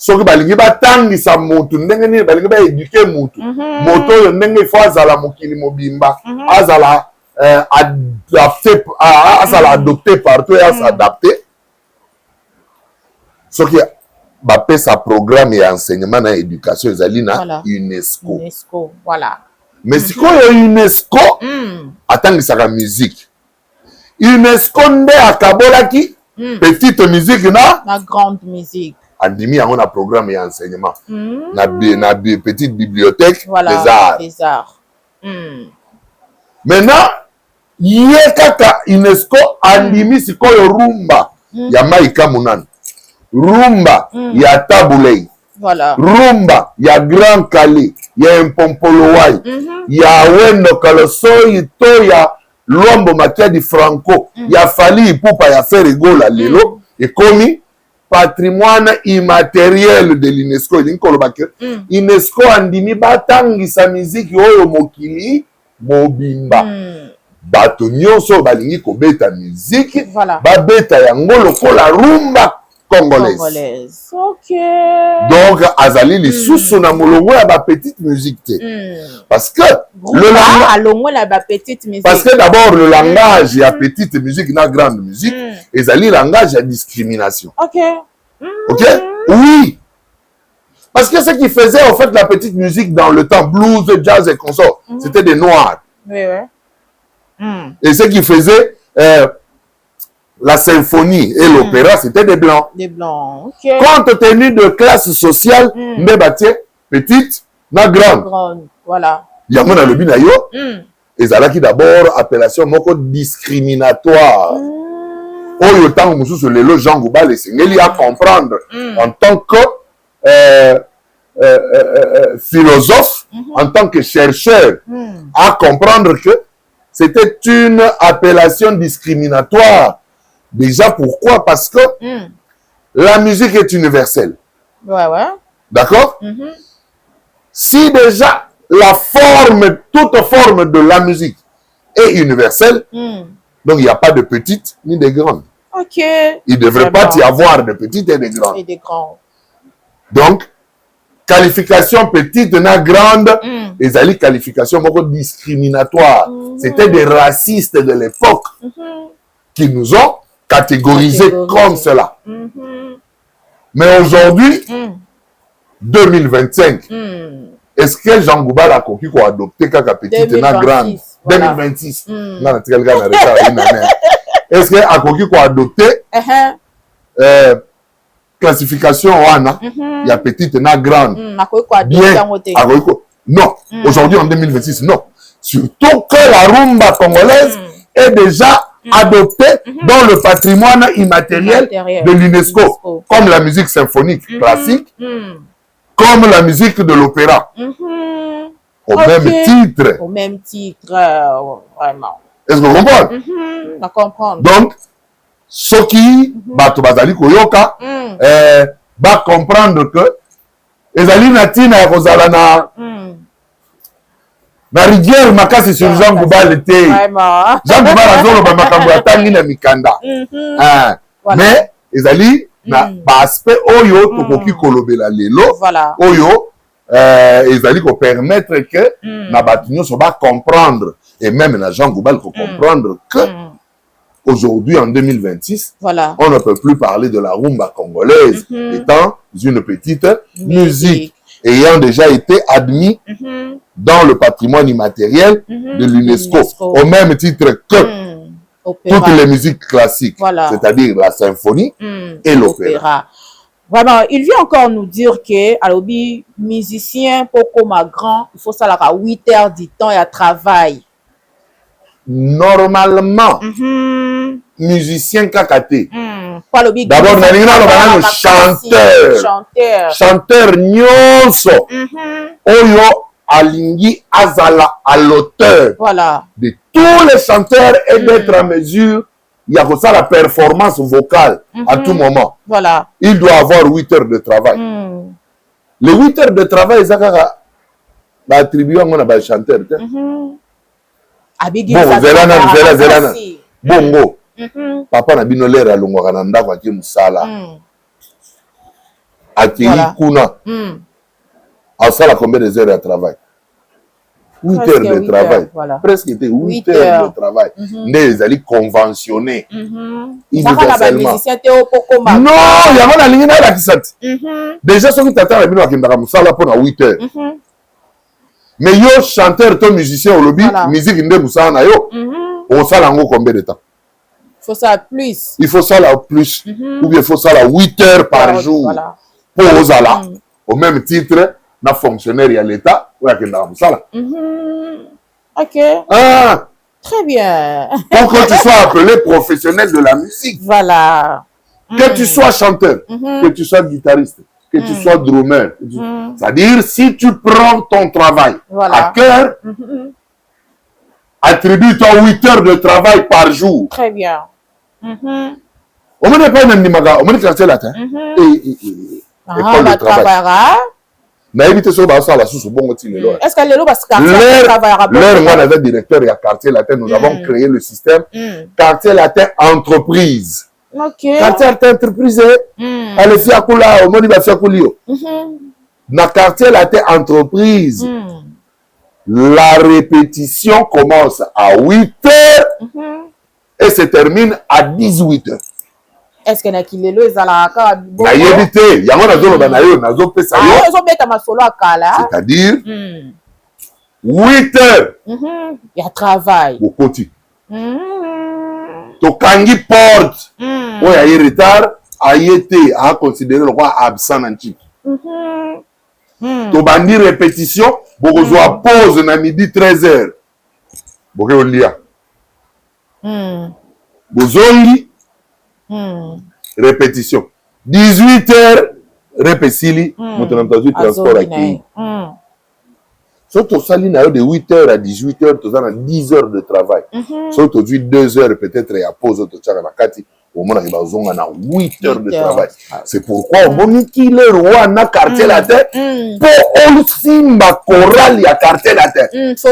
soki balingi batangisa mutu ndenge nini balingi ba éduquer mutu moto yo ndenge fo azala mokili mobimba azala adapté azala adopté partout et s'adapter soki bapesa programme et enseignement na éducation ezali na UNESCO. Voilà. Mais sikoyo UNESCO atangisaka musique UNESCO nde akabolaki petite musique na grande musique. Andimi yango na programme ya enseignement na petite bibliothèque des arts. Maintenant ye kaka UNESCO andimi sikoyo rumba ya Maïka Munana, rumba ya Tabulei, rumba ya Grand Calais, ya Mpompolowai, ya Wendo Kalosoi to ya Lombo Makiadi Franco, ya Fali Ipupa ya Ferigola lelo ekomi patrimoine immatériel de l'UNESCO. UNESCO andimi batangisa miziki oyo mokili mobimba. Bato nyonso balingi kobeta miziki babeta yango lokola rumba congolaise. OK. Donc azali lisusu na molongo ya ba petite musique te. Parce que le langage parce que d'abord le langage ya petite musique na grande musique ezali langage ya discrimination. OK. OK? Oui. Parce que ce qui faisait en fait la petite musique dans le temps blues, jazz et consorts, c'était des noirs. Oui. Et ce qui faisait la symphonie et l'opéra, c'était des blancs. Des blancs, OK. Compte tenu de classe sociale, petite, na grande. Voilà. Yango na lobi na yo, ezalaki d'abord appellation moko discriminatoire. Oyo tango mususu lelo Jean Goubal esengeli à comprendre en tant que philosophe, en tant que chercheur, à comprendre que c'était une appellation discriminatoire. Déjà, pourquoi? Parce que la musique est universelle. Ouais. D'accord? Si déjà la forme, toute forme de la musique est universelle, donc il n'y a pas de petites ni de grandes. OK. Il ne devrait pas y avoir de petites et de grandes. Et de grands. Donc, qualification petite na grande, et ali qualification beaucoup discriminatoire. C'était des racistes de l'époque qui nous ont catégorisés comme cela. Mais aujourd'hui, 2025, est-ce que Jean Goubal a compris qu'on a adopté kaka petite na grande? 2026. Est-ce que a compris qu'on a adopté classification wana ya petite na grande? Bien. Non. Aujourd'hui en 2026, non. Surtout que la rumba congolaise est déjà adoptée dans le patrimoine immatériel de l'UNESCO, comme la musique symphonique classique, comme la musique de l'opéra. Au même titre. Au même titre, vraiment. Est-ce que vous comprenez? On comprend. Donc, ceux qui bato bazali koyoka, va comprendre que ezali natina ya kozala na rivière makasi sur Jean Goubal te. Jean Goubal azoloba makambo ya tangi na mikanda. Mais ezali na ba aspect oyo tokoki kolobela lelo oyo ezali ko permettre que na bato nyonso ba comprendre et même na Jean Goubal ko comprendre que aujourd'hui en 2026 on ne peut plus parler de la rumba congolaise étant une petite musique ayant déjà été admis dans le patrimoine immatériel de l'UNESCO au même titre que toutes les musiques classiques, c'est-à-dire la symphonie et l'opéra. Vraiment, il vient encore nous dire que, alobi, musicien, pour comme grand, il faut ça à 8 heures du temps et à travail. Normalement, musicien kakate. D'abord, on chanteur nyonso. Oyo alingi azala à l'auteur de tous les chanteurs et d'être en mesure, il y a ça la performance vocale à tout moment. Il doit avoir 8 heures de travail. Les 8 heures de travail, ça va attribuer à un chanteur. Bon, zelana. Bongo. Papa na bino lera longwa na ndako ake musala. Akiri kuna. Asala combien de heures de travail? 8 heures de travail. Presque 8 heures de travail. Les alliés conventionnés. Universellement. Non, il y a un ligne là qui s'est. Déjà, ceux qui t'attendent à bino akindaka musala pour 8 heures. Mais yo chanteur, ton musicien au lobby, musique inde musala na yo. On sala ngo combien de temps? Il faut ça plus. Il faut ça là plus. Ou bien il faut ça là 8 heures par jour. Pour Ozala. Au même titre, na fonctionnaire à l'État, ou à Kendara Moussala. Ok. Très bien. Pour que tu sois appelé professionnel de la musique. Voilà. Que tu sois chanteur, que tu sois guitariste, que tu sois drummer. C'est-à-dire, si tu prends ton travail à cœur, attribue-toi 8 heures de travail par jour. Très bien. On ne pas même nimaga, on ne quartier latin. École de travail. Naïvité sur la sous bon outil. Est-ce que l'élo parce que l'heure moi avait directeur et quartier latin, nous avons créé le système quartier latin entreprise. Quartier latin entreprise, elle fait à coula, au monde il va faire coulio. Dans quartier latin entreprise, la répétition commence à 8 heures et se termine à 18 heures. Est-ce que Nakilelo est à la carte? Il y a un zone c'est-à-dire 8 heures. Il y a travail. Au côté. To kangi porte. Oui, il y a retard. A été à considérer le roi absent antique. To bandi répétition. Beaucoup de pause na midi 13 heures. Beaucoup de lia. Bozongi. Répétition. 18 heures, répétili, nous avons entendu transport à qui. Surtout, ça, de 8 heures à 18 heures, tu as 10 heures de travail. Surtout, 2 heures, peut-être, il y a pause, tu as 4 au moins, il y a 8 heures de travail. C'est pourquoi, au moment qu'il est roi, on a quartier la tête, pour aussi ma chorale, il y a quartier la tête. Il faut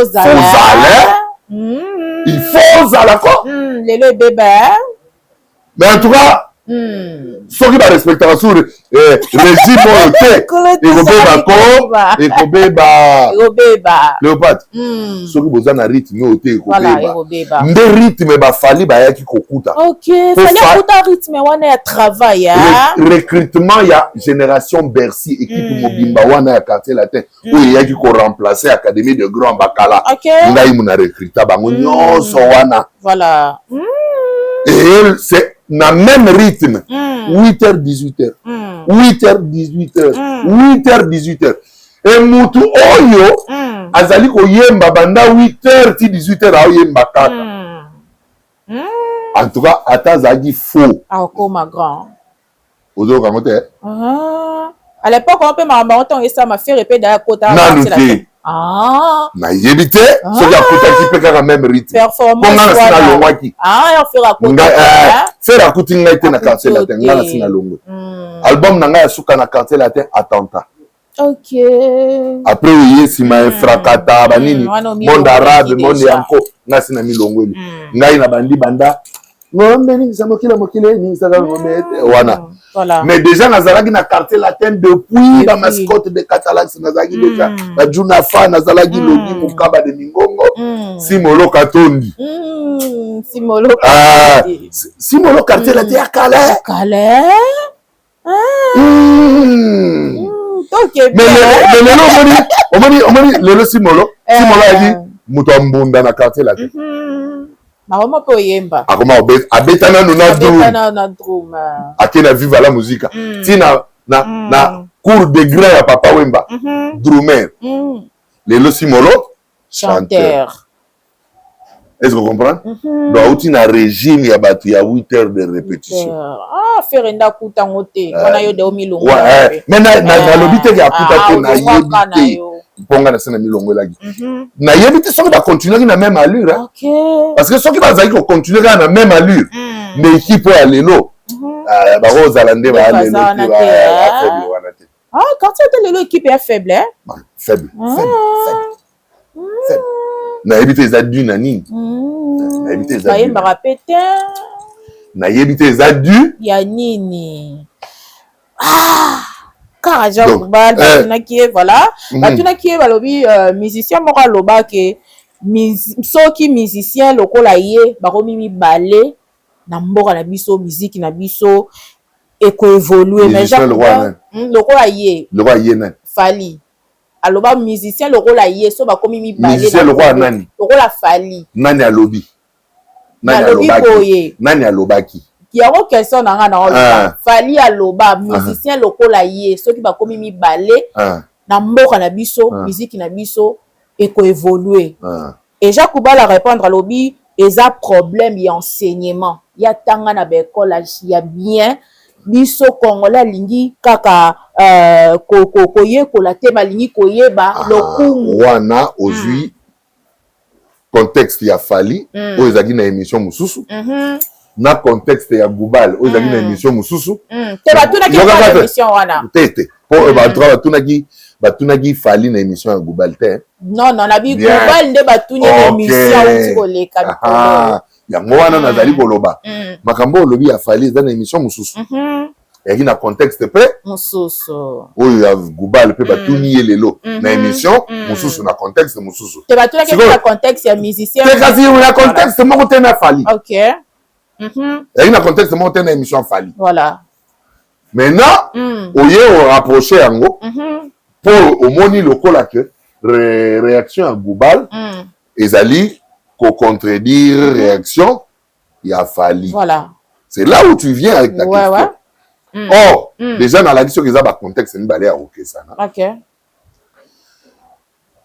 aller quoi? Le bébé. Mais en tout cas, ceux qui va respecter la sourde, régime et léopard. Ceux qui besoin d'un rythme, de rythme, il fallait qu'il y ok, il fallait un rythme, on est à travail. Recrutement, il y a Génération Bercy, équipe Mobimba, on est à quartier latin, où il y a qui remplacer l'Académie de Grand Bacala. Là, il y a recruté, voilà. Et c'est dans le même rythme, 8h, 18h, 8h, 18h, 8h, 18h. Et Moutou Oyo, Azali ko yemba banda 8h, 18h, a yemba kaka. En tout cas, Atazagi faux. Ah, ok, ma grand. Ozo kamote. À l'époque, on peut m'avoir ça m'a fait répéter à côté. Ah. Na yebite, so ya kuta ki pe ka même rythme. Performance. Ah, on fera côté. Faire akuti ngai te na quartier latin, ngana sina longo. Album na ngai suka na quartier latin attentat. OK. Après oui, si ma fracata banini, monde arabe, monde yanko, nga sina milongo eli. Ngai na bandi banda. Ngombe ni samokila mokile ni saka ngomete wana. Voilà. Mais déjà nazalaki na quartier latin depuis la mascotte de Catalax nazalaki déjà la Juna Fa nazalaki logi mukaba de Mingongo Simolo Katondi. Simolo. Simolo quartier latin à Calais. Calais. Mais le Simolo a dit Mutambunda na quartier latin. Maroma po yemba. Akoma abetana na drum. Akena viva la musique. Tina na cours de gré à Papa Wemba. Drummer. Le Simolo chanteur. Est-ce que vous comprenez? Donc il y a un régime il y a 8 heures de répétition. Ah ferenda kutangote. Wana yo de omilongo. Ouais. Mais na lobite ya kuta na yebite. Ponga na sena milongo lagi. Na yebite soki ba continuer na même allure. OK. Parce que soki ba zaki ko continuer na même allure. Mais équipe ya lelo. Ba Rosa Lande ba lelo. Ah, quand c'était lelo équipe est faible hein? Faible. Na yebite za du na nini? Na yebite za. Ba yemba rapete. Na yebite za du ya nini? Ah! Karaja Kubal, voilà. Batuna qui est balobi musicien moko loba ke soki musicien lokola ye bakomi mi balé na mboka na biso musique na biso eko évoluer mais lokola ye na Fali aloba musicien lokola ye so bakomi mi balé musicien lokola Fali nani alobi nani alobaki yango question na nga na oloba Fali aloba musicien lokola ye soki bakomi mi balé na mboka na biso musique na biso eko évoluer et Jacques Koubal a répondre à lobi eza problème ya enseignement ya tanga na bekola ya bien biso congolais lingi kaka koyekola te balingi koyeba lokumu wana ozwi contexte ya Fali oyo ezalaki na émission mosusu na contexte ya Gubal oyo ezalaki na émission mosusu te batunaki na émission wana te po batunaki Fali na émission ya Gubal te non na bi Gubal nde batuni na émission uti koleka bikolo yango wana nazali koloba makambo olobi ya Fali eza na émission mosusu yaki na contexte pe mosusu oyo ya Gubal pe batuni ye lelo na émission mosusu na contexte mosusu te batunaki na contexte ya musicien te kasi na contexte moko te na Fali OK yaki na contexte moko te na émission Fali voilà maintenant oye rapprocher yango pour omoni lokola ke réaction ya Gubal ezali ko contredire réaction ya Fali voilà c'est là où tu viens avec ta question or déjà na la question que ça ba contexte ni balé à okesana OK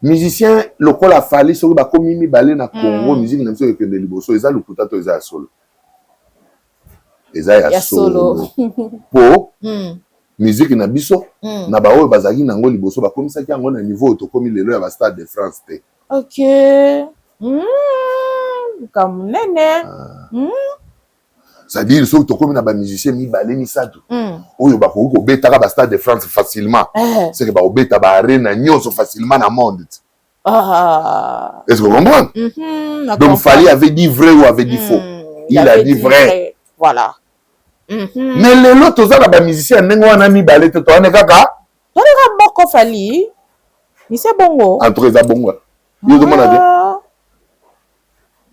musicien lokola Fali soki ba komi mi balé na Congo musique na biso ekende liboso eza lokuta to eza solo eza ya solo po musique na biso na ba oyo bazaki nango liboso ba komisaki yango na niveau to komi lelo ya ba Stade de France te OK comme nene c'est-à-dire soki to komi na ba musicien mi balé misato oyo ba ko betaka ba Stade de France facilement c'est que ba obeta ba arena nyonso facilement na monde est-ce que vous comprenez donc Fali avait dit vrai ou avait dit faux il a dit vrai voilà mais lelo toza na ba musicien ndenge wana mi balé te to ane kaka moko Fali ni c'est bongo entre eza bongo yo to mona te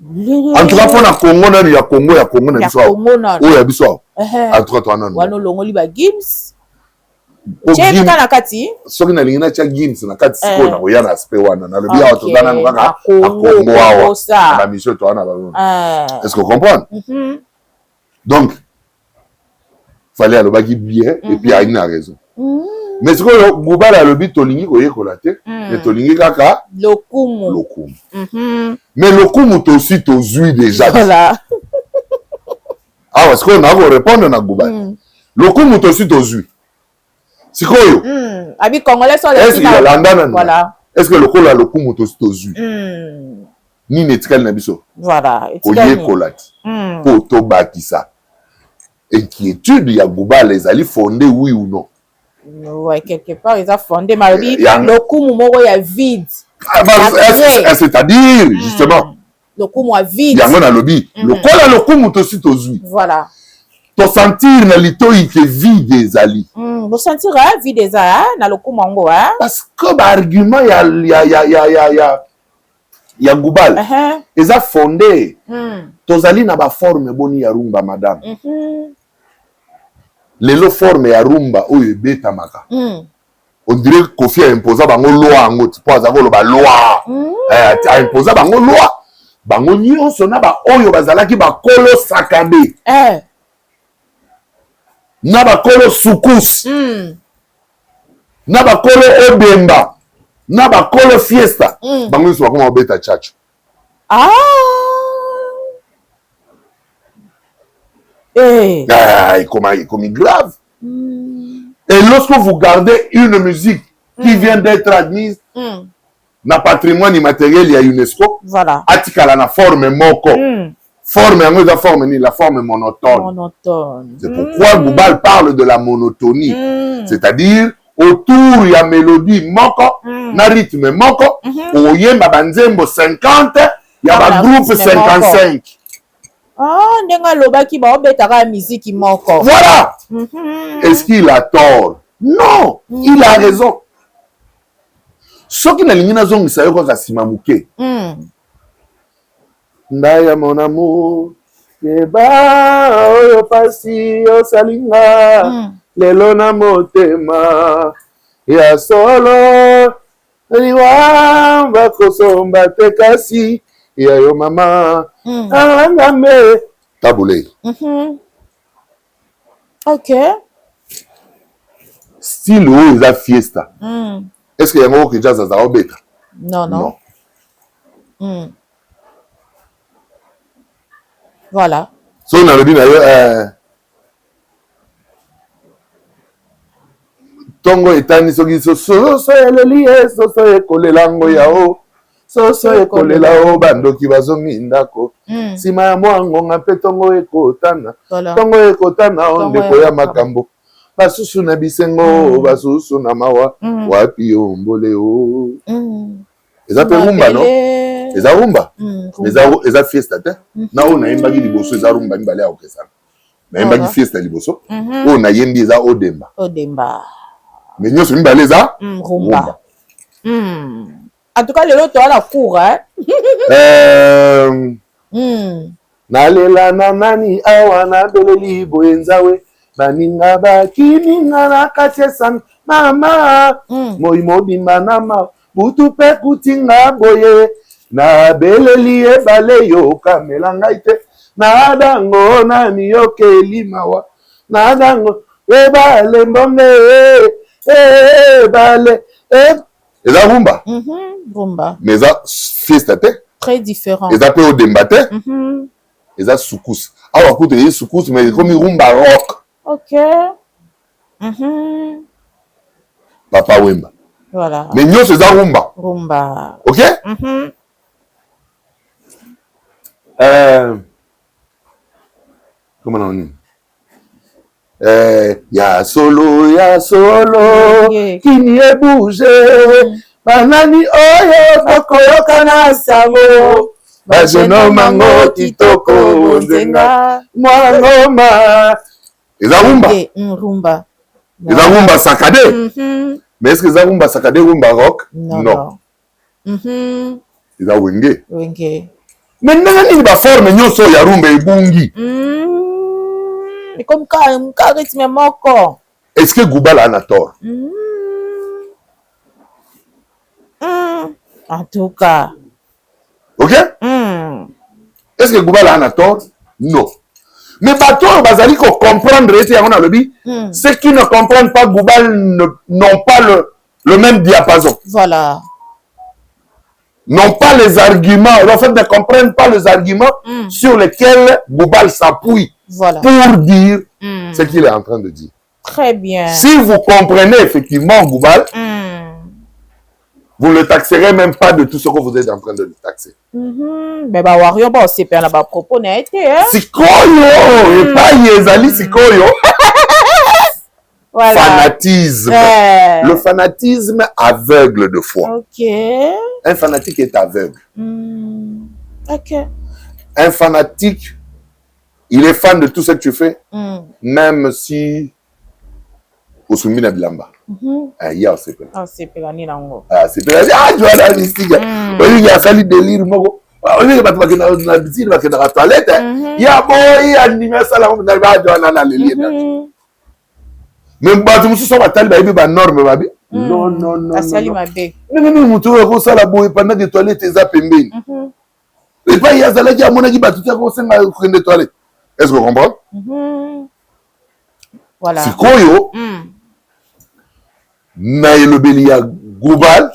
en tout cas pour na Congo na ya Congo na biso o ya biso en tout cas to anano wana longoli ba Gims Chemi kana kati soki na lingina cha Gims na kati siko na oya na aspect wana na lobi awa to dana ngaka Congo awa na mission to ana ba est-ce que vous comprenez donc fallait alobaki bien et puis a une raison mais ce que Gubal alobi tolingi koyekola te mais tolingi kaka lokumu mais lokumu to aussi to zui déjà voilà parce qu'on a répondre na Gubal lokumu to aussi to zui sikoyo abi congolais sont les est-ce qu'il a landana voilà est-ce que le kola le kumu tozu nini etikali na biso voilà koyekola ti po tobakisa inquiétude ya Goubal ezali fondé oui ou non ouais quelque part ils a fondé malobi le kumu moko ya vide c'est-à-dire justement le kumu a vide yango na lobi le kola le kumu tosi tozui voilà to sentir na litoi ke vide ezali bo sentir vide eza na le kumu ngo parce que ba argument ya Goubal eza fondé tozali na ba forme boni ya rumba madame lelo forme ya rumba oyo ebetamaka on dirait Kofi a imposé bango loi yango po aza koloba loi a imposé bango loi bango nyonso na ba oyo bazalaki bakolo sakade na bakolo sukus na bakolo obemba na bakolo fiesta bango nyonso bakoma obeta chacho il est grave. Et lorsque vous gardez une musique qui vient d'être admise dans le patrimoine immatériel, il y a UNESCO. Voilà. Atikala na forme moko. Forme, la forme ni la forme monotone. C'est pourquoi Goubal parle de la monotonie. C'est-à-dire, autour il y a mélodie moko, na rythme moko, oyemba banzembo 50, il y a un groupe 55. ndenga lobaki ba obetaka musique moko. Voilà. Est-ce qu'il a tort? Non, il a raison. Ce qui n'a pas zongisa yo kaka sima muke. Ndaya mon amour, keba oyo pasi osalinga, lelo na motema ya solo liwamba kosomba te kasi ya yo mama alangame tabule. Ok. Style oyo eza fiesta. Est-ce que yango que jazz azao beta? Non. Voilà. So na lobi na yo tongo etani soki soso eleli soso ekolelango yao soso ekolela o bandoki bazongi ndako sima ya mwangonga mpe tongo ekotana o ndeko ya makambo basusu na bisengo basusu na mawa wapi yo mbole o eza pe rumba no eza rumba eza fiesta te na oyo nayembaki liboso eza rumba mibale ya okesana nayembaki fiesta liboso oyo nayembi eza odemba mais nyonso mibale eza rumba. En tout cas, le lot la cour, nalela na nani awa na beleli boyenzawe baninga bakininga na kachesan mama moi mobimba na ma butu pe kutinga boye na beleli ebale yo kamela ngai te na dango na miyokeli mawa na dango ebale mbonge ebale eza rumba. Rumba. Mais eza fiesta te. Très différent. Eza pe odemba te. Eza soukous. Awa kutu eza soukous mais comme rumba rock. Ok. Papa Wemba. Voilà. Mais nyonso eza rumba. Rumba. Ok? Comment on dit? Ya solo kini ebuje banani oyo bakoyoka na sango bajeno mango kitoko nzenga mwangoma eza rumba. Rumba. Eza rumba sakade. Mais est-ce que eza rumba sakade rumba rock? Non. Eza wenge. Mais nani ba forme nyonso ya rumba ebungi. Comme un rythme moko. Est-ce que Goubal a tort? En tout cas. Ok? Est-ce que Goubal a tort? Non. Mais bateau, bazali ko comprendre ceux qui ne comprennent pas Goubal n'ont pas le même diapason. Voilà. N'ont pas les arguments, en fait, ne comprennent pas les arguments sur lesquels Goubal s'appuie. Voilà. Pour dire ce qu'il est en train de dire. Très bien. Si vous comprenez effectivement Goubal, vous ne le taxerez même pas de tout ce que vous êtes en train de le taxer. Mais bah Wario, bah c'est pas là-bas propos n'a été hein. Sikoyo, et pas Yezali Sikoyo. Voilà. Fanatisme. Le fanatisme aveugle de foi. Ok. Un fanatique est aveugle. Ok. Un fanatique, il est fan de tout ce que tu fais, même si au soumis de Bilamba. Il y a aussi. Ah, c'est pas ni lango. Ah, c'est pas. Ah, tu vois la mystique. Il y a sali délire moko. Il y a pas de la piscine, il y a la toilette. Il y a bon, il y a animé ça là, on a pas de lélire. Même si tu sont à tal baby ba norme baby. Non non non. Asali mabe. Non mutu ko sala boy pendant des toilettes eza pembeni. Et pas il y a ça là qui a mon qui ba tout ça ko senga ko des toilettes. Est-ce que vous comprenez? Voilà. Sikoyo. Na Belia Goubal.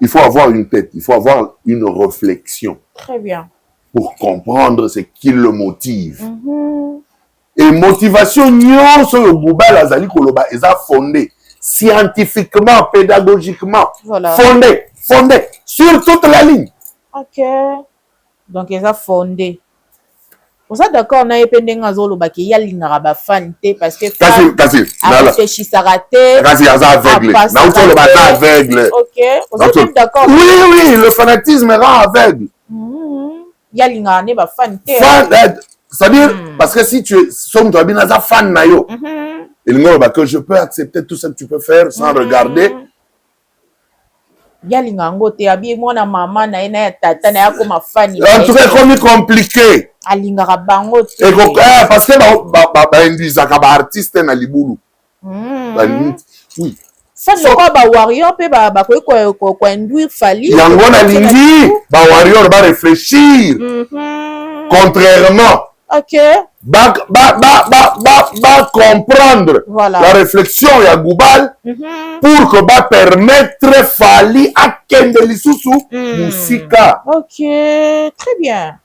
Il faut avoir une tête, il faut avoir une réflexion. Très bien. Pour comprendre ce qui le motive. Et motivation, nyonso Goubal azali koloba eza fondé scientifiquement, pédagogiquement. Voilà. Fondé sur toute la ligne. Ok. Donc eza fondé. Vous êtes d'accord, on a épendé un zolo baki yalinga ba fan té parce que kasi réfléchissara té kasi aveugle. Na uto le bata aveugle. Ok. Vous êtes d'accord? Oui, le fanatisme rend aveugle. Yalinga ne ba fan té. C'est-à-dire, parce que si tu es fan na yo, que je peux accepter tout ce que tu peux faire sans regarder. Yalinga ngo te abi mwana mama na ina ya tata na yako mafani. En tout cas, comme compliqué. Alinga bango te. Parce que ba indizaka ba artiste na libulu. Oui. Ça ne pas ba warrior pe ba ko induire fali. Yango na lingi ba warrior ba réfléchir. Contrairement. Ok. Va comprendre la réflexion ya Goubal pour que va permettre Fali à Kendeli Soussou Moussika. Ok, très bien.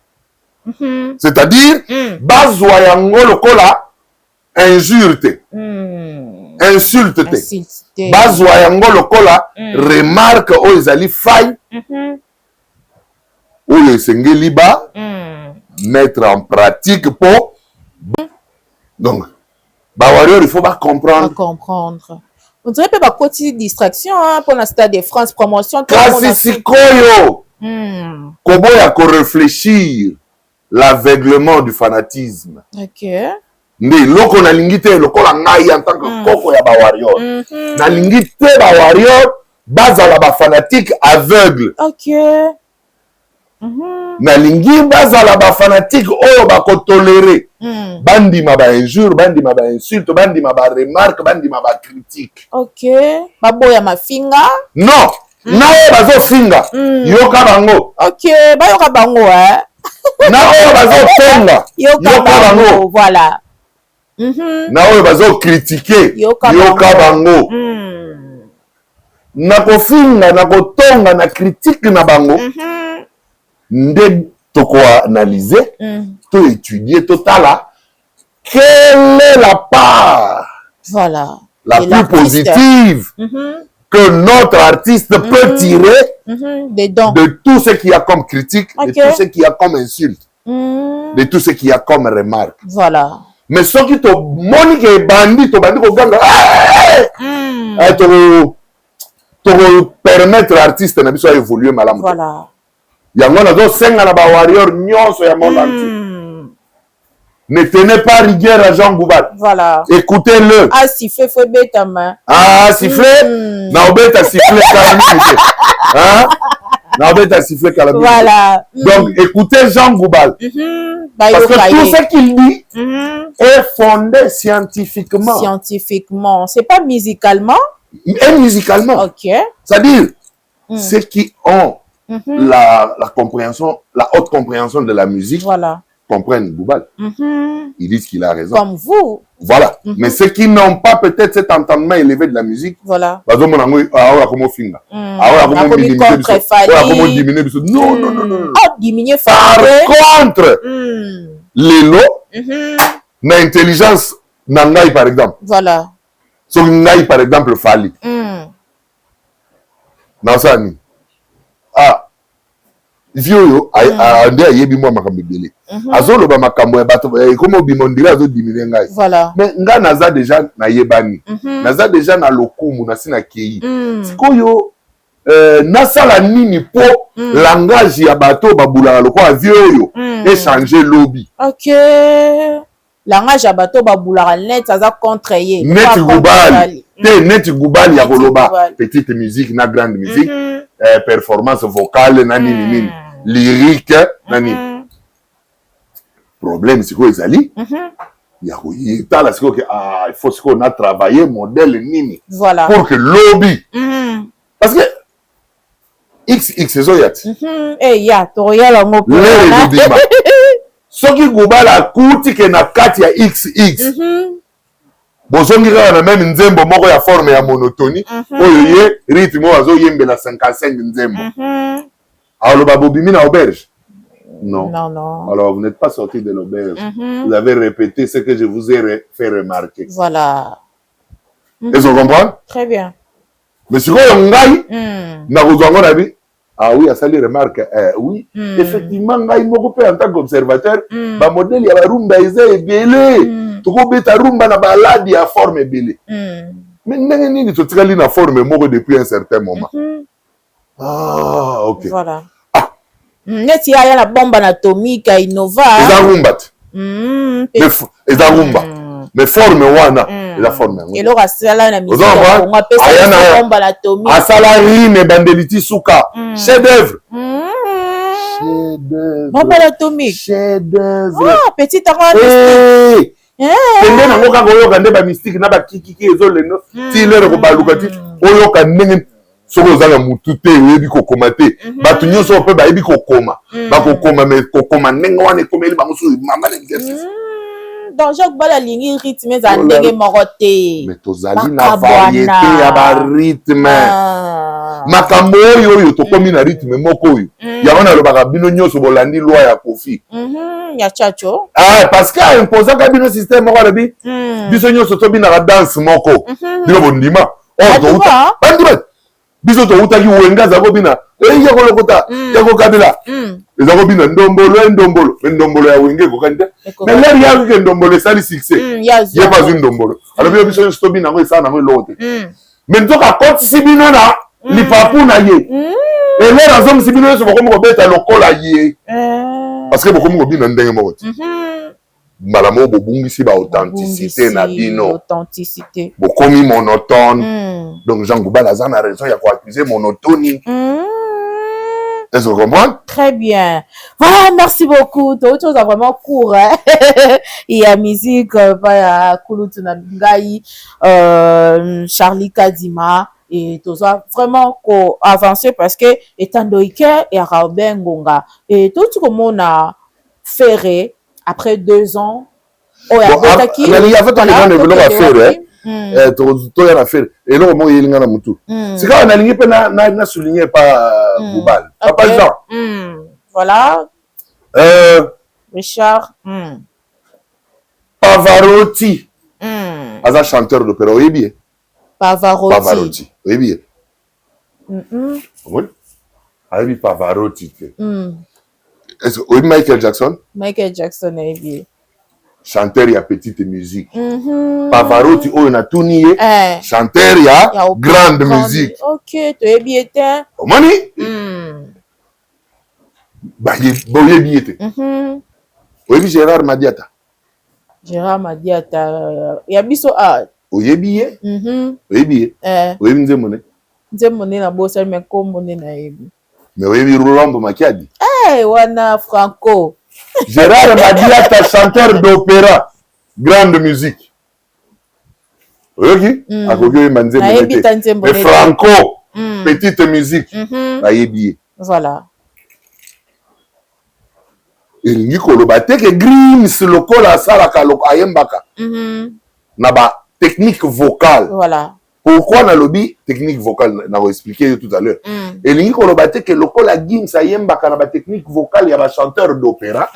C'est-à-dire, bazwa yango lokola injure. Insulte. Bazwa yango lokola remarque o ezali faille. Ou le sengeli ba mettre en pratique pour donc warrior il faut pas comprendre. On dirait pas côté distraction pour la Stade de France promotion kasi sikoyo koboya ko réfléchir l'aveuglement du fanatisme. OK. Ndi loko na lingite lokola ngai en tant que koko ya ba warrior na lingite ba warrior bazala ba fanatique aveugle. OK. Nalingi bazala ba fanatique oyo bako tolérer bandima ba injure bandima ba insulte bandima ba remarque bandima ba critique. OK, baboya mafinga non na oyo bazo finga yoka bango. OK, bayoka bango na oyo bazo tonga yoka bango. Voilà. Na oyo bazo critiquer yoka bango. Na kofinga na kotonga na critique na bango. Nde toko analyser, to étudier totala quelle est la part la plus positive que notre artiste peut tirer de tout ce qu'il y a comme critique, de tout ce qu'il y a comme insulte, de tout ce qu'il y a comme remarque. Voilà. Mais ce qui te montre que bandit ko ganga to permettre l'artiste na biso évoluer malamu. Voilà. Yango nazo senga na ba warrior nyonso ya monde entier. Ne tenez pas rigueur à Jean Goubal. Voilà. Écoutez-le. Ah siffler faut betama. Ah siffler na obeta siffler calamité. Hein? Na obeta siffler calamité. Voilà. Donc écoutez Jean Goubal. Parce que tout ce qu'il dit est fondé scientifiquement. Scientifiquement, c'est pas musicalement. Et musicalement. OK. C'est-à-dire ceux qui ont la compréhension, la haute compréhension de la musique, comprennent Goubal. Ils disent qu'il a raison. Comme vous. Voilà. Mais ceux qui n'ont pas peut-être cet entendement élevé de la musique, voilà. Non. Diminuer par contre, l'élo, l'intelligence Nangai par exemple. Voilà. So ngai par exemple fali. Nasani. Ah. Vio ande ayebi mwa makambo ebele. Azoloba makambo ya bato comme obimondira azo diminuer ngai. Voilà. Mais nga naza déjà na yebani. Naza déjà na lokumu na sina kei. Sikoyo nasala nini po langage ya bato babula lokola vio yo échanger lobby. OK. Langage ya bato babula net aza contre ye. Net gubali. Net gubali ya koloba petite musique na grande musique. Performance vocale na nini nini. Lyrique na nini. Problème siko ezali. Ya koyeta la siko que il faut qu'on a travaillé modèle nini. Voilà. Pour que lobby. Parce que XX ezoyati. Ya toya la mo. Soki gubala kuti ke na kati ya XX. Bozongi kaka na même nzembo moko ya forme ya monotonie. Oyo ye rythme oyo azoyembela 55 nzembo. Alors babobimi na auberge. Non. Non. Alors vous n'êtes pas sorti de l'auberge. Vous avez répété ce que je vous ai fait remarquer. Voilà. Est-ce qu'on comprend? Très bien. Mais si vous ngai na kozwango na bi ah oui, ça les remarque oui effectivement ngai moko pe en tant qu'observateur ba modèle ya rumba eza ebele to beta rumba na balade ya forme ebele mais ndenge nini to tikali na forme moko depuis un certain moment. Ah OK. Voilà. Neti ya na bomba na atomique innova eza rumba eza rumba mais forme wana la forme et là sala na musique on appelle ça bomba na atomique asala rime bandeliti suka chef d'œuvre bomba na atomique chef d'œuvre ah petit artiste pende nango kaka oyoka nde bamystike na bakikiki ezolendo ti lere kobaluka ti oyoka ndenge soki ozala mutu te oyebi kokoma te bato nyonso mpe bayebi kokoma bakokoma me kokoma ndenge wana ekomeli bango so mama na exercice donc Jacques Bala lingi rythme za ndenge moko te mais tozali na variété ya barythme makambo oyo tokomi na rythme moko oyo yango nalobaka bino nyonso bolandi loi ya Kofi ya chacho parce que aimposaka bino système moko alobi biso nyonso tobinaka danse moko bino bondima bandima biso toutaki wenga za kobina ya kolokota ya kokabila eza kobina ndombolo ya wenge kokani te mais lere yaki ke ndombolo esali succès ye pas une ndombolo alobi biso nyonso tobina yango esala nango eloko te mais nzoka akotisi bino na lipapu na ye elere azongisi bino nyonso bokomi kobeta lokola ye parce que bokomi kobina ndenge moko te mbala moko bobungisi baauthhenticité na bino bokomi monotone donc Jean Goubal aza na raison ya koaccuser monotonie. Est-ce que vous comprenez? Très bien. Voilà, merci beaucoup. Tout chose a vraiment court. Il y a musique, il y a Kulutu Ngai, Charlie Kadima. Et tout ça, vraiment, qu'on avance parce que, étant doïke et Robin Ngonga. Et tout ce que on a fait après 2 ans. Il y a fait un peu de faire. Toya na faire et là mo yelinga na mutu c'est quand on a ligné pe na souligner pas Goubal pas Jean voilà Richard Pavarotti aza chanteur d'opéra oyebi Pavarotti oyebi oui oyebi Pavarotti est-ce que oyebi Michael Jackson oyebi chanteur ya petite musique Pavarotti oyo na tuni ye chanteur ya grande musique OK toyebi ete omoni boyebi ete oyebi Gérard Madiata ya biso oyebi ye oyebi ye oyebi nzembo ne na bosa me kombo ne na yebi mais oyebi Rolando Makiadi wana Franco Gérard Madiata, chanteur d'opéra, grande musique. Ok? Et Franco, petite musique. Voilà. Et Nicolo Bateke Grims, le col à Salaka, le Ayembaka. Naba, technique vocale. Voilà. Pourquoi na lobby technique vocale n'a expliqué tout à l'heure. Et l'ingi kolobate que le col à Gims Ayembaka na ba technique vocale y a ba chanteur d'opéra